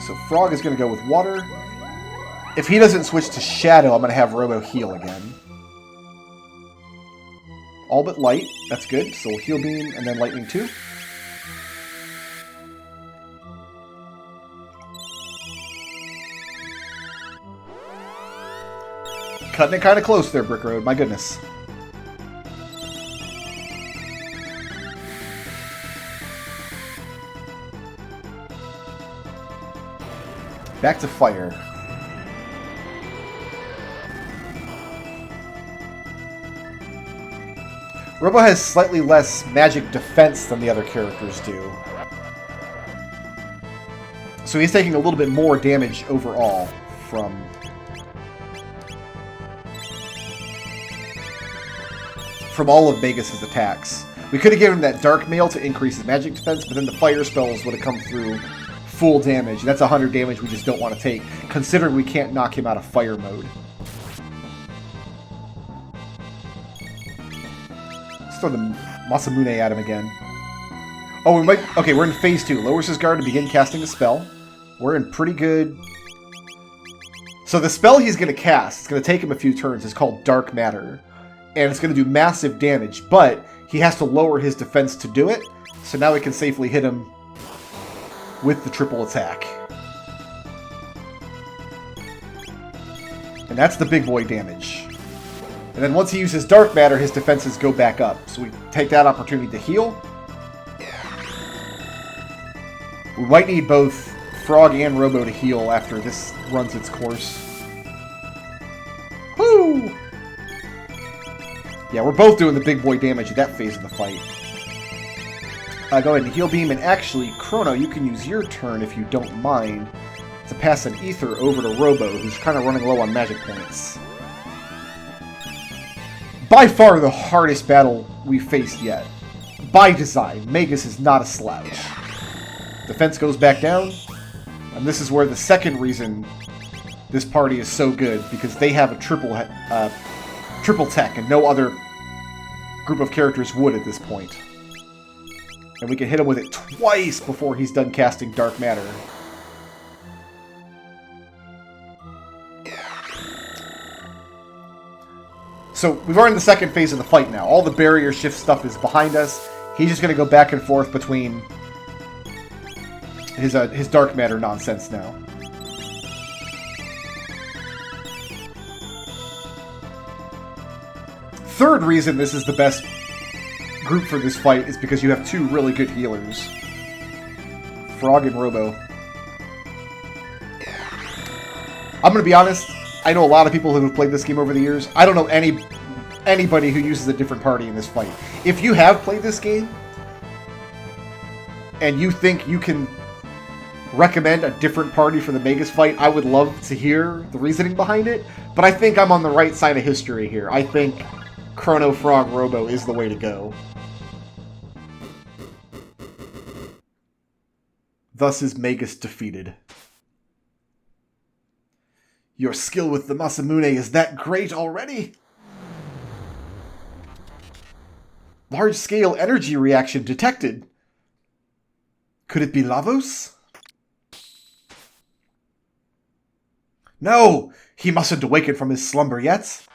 So Frog is going to go with water. If he doesn't switch to Shadow, I'm going to have Robo heal again. All but Light. That's good. So we'll Heal Beam and then Lightning 2. Cutting it kind of close there, Brickroad. My goodness. Back to fire. Robo has slightly less magic defense than the other characters do. So he's taking a little bit more damage overall from all of Magus' attacks. We could have given him that Dark Mail to increase his magic defense, but then the fire spells would have come through full damage. That's 100 damage we just don't want to take, considering we can't knock him out of fire mode. Let's throw the Masamune at him again. Oh, we might... Okay, we're in phase 2. Lowers his guard to begin casting a spell. We're in pretty good... So the spell he's going to cast, it's going to take him a few turns, is called Dark Matter. And it's going to do massive damage, but he has to lower his defense to do it. So now we can safely hit him with the triple attack. And that's the big boy damage. And then once he uses Dark Matter, his defenses go back up. So we take that opportunity to heal. We might need both Frog and Robo to heal after this runs its course. Woo! Yeah, we're both doing the big boy damage at that phase of the fight. Go ahead and Heal Beam, and actually, Chrono, you can use your turn, if you don't mind, to pass an Ether over to Robo, who's kind of running low on magic points. By far the hardest battle we've faced yet. By design, Magus is not a slouch. Defense goes back down, and this is where the second reason this party is so good, because they have a triple tech, and no other group of characters would at this point. And we can hit him with it twice before he's done casting Dark Matter. So, we've already in the second phase of the fight now. All the barrier shift stuff is behind us. He's just going to go back and forth between his Dark Matter nonsense now. Third reason this is the best group for this fight is because you have two really good healers. Frog and Robo. I'm going to be honest, I know a lot of people who have played this game over the years. I don't know anybody who uses a different party in this fight. If you have played this game, and you think you can recommend a different party for the Magus fight, I would love to hear the reasoning behind it. But I think I'm on the right side of history here. I think Chrono, Frog, Robo is the way to go. Thus is Magus defeated. Your skill with the Masamune is that great already? Large-scale energy reaction detected. Could it be Lavos? No! He mustn't awaken from his slumber yet.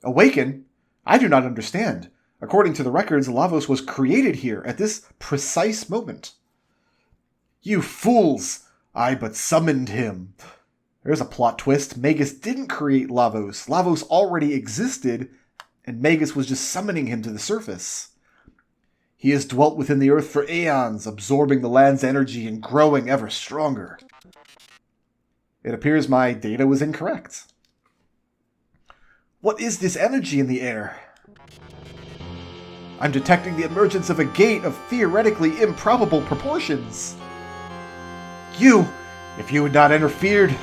Awaken? I do not understand. According to the records, Lavos was created here at this precise moment. You fools! I but summoned him. There's a plot twist. Magus didn't create Lavos. Lavos already existed, and Magus was just summoning him to the surface. He has dwelt within the earth for aeons, absorbing the land's energy and growing ever stronger. It appears my data was incorrect. What is this energy in the air? I'm detecting the emergence of a gate of theoretically improbable proportions. If you had not interfered,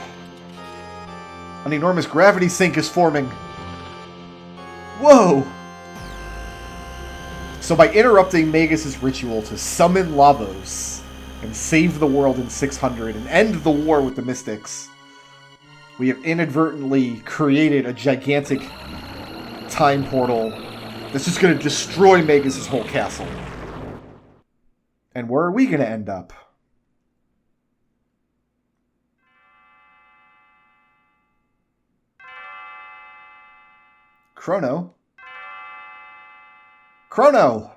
an enormous gravity sink is forming. Whoa! So by interrupting Magus' ritual to summon Lavos and save the world in 600 and end the war with the Mystics, we have inadvertently created a gigantic time portal that's just going to destroy Magus' whole castle. And where are we going to end up? Chrono? Chrono!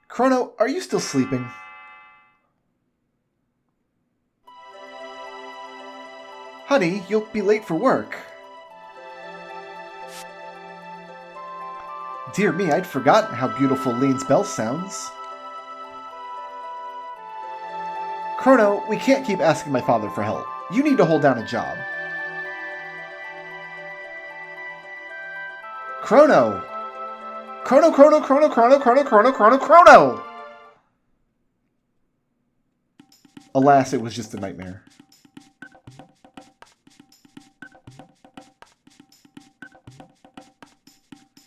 Chrono, are you still sleeping? Honey, you'll be late for work. Dear me, I'd forgotten how beautiful Lean's bell sounds. Chrono, we can't keep asking my father for help. You need to hold down a job. Chrono! Chrono, Chrono, Chrono, Chrono, Chrono, Chrono, Chrono, Chrono! Alas, it was just a nightmare.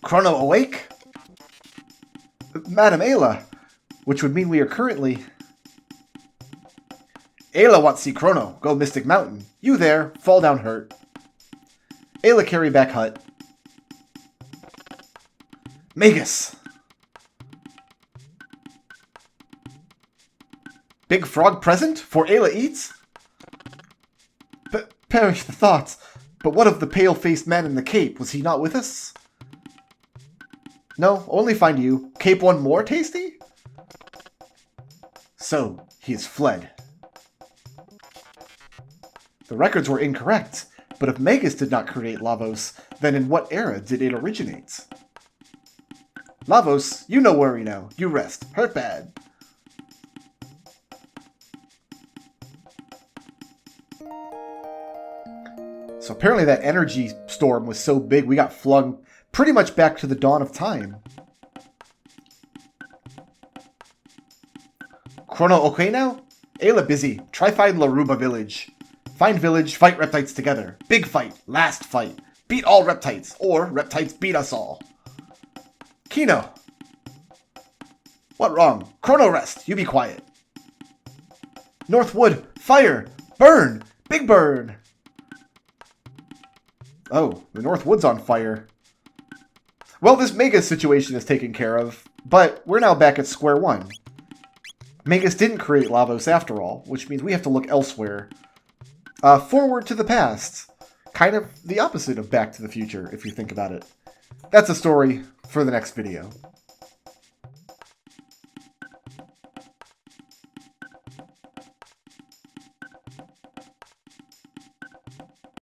Chrono awake? Madam Ayla, which would mean we are currently... Ayla wants see Chrono, go Mystic Mountain. You there, fall down hurt. Ayla carry back hut. Magus! Big frog present for Ayla eats? Perish the thoughts, but what of the pale-faced man in the cape? Was he not with us? No, only find you. Cape one more tasty? So, he has fled. The records were incorrect, but if Magus did not create Lavos, then in what era did it originate? Lavos, you no worry now. You rest. Hurt bad. So apparently that energy storm was so big we got flung pretty much back to the dawn of time. Chrono okay now? Ayla busy. Try find Laruba village. Find village, fight reptites together. Big fight. Last fight. Beat all reptites. Or reptites beat us all. Kino. What wrong? Chrono rest. You be quiet. Northwood. Fire. Burn. Big burn. Oh, the Northwood's on fire. Well, this Magus situation is taken care of, but we're now back at square one. Magus didn't create Lavos after all, which means we have to look elsewhere. Forward to the past. Kind of the opposite of Back to the Future, if you think about it. That's a story for the next video.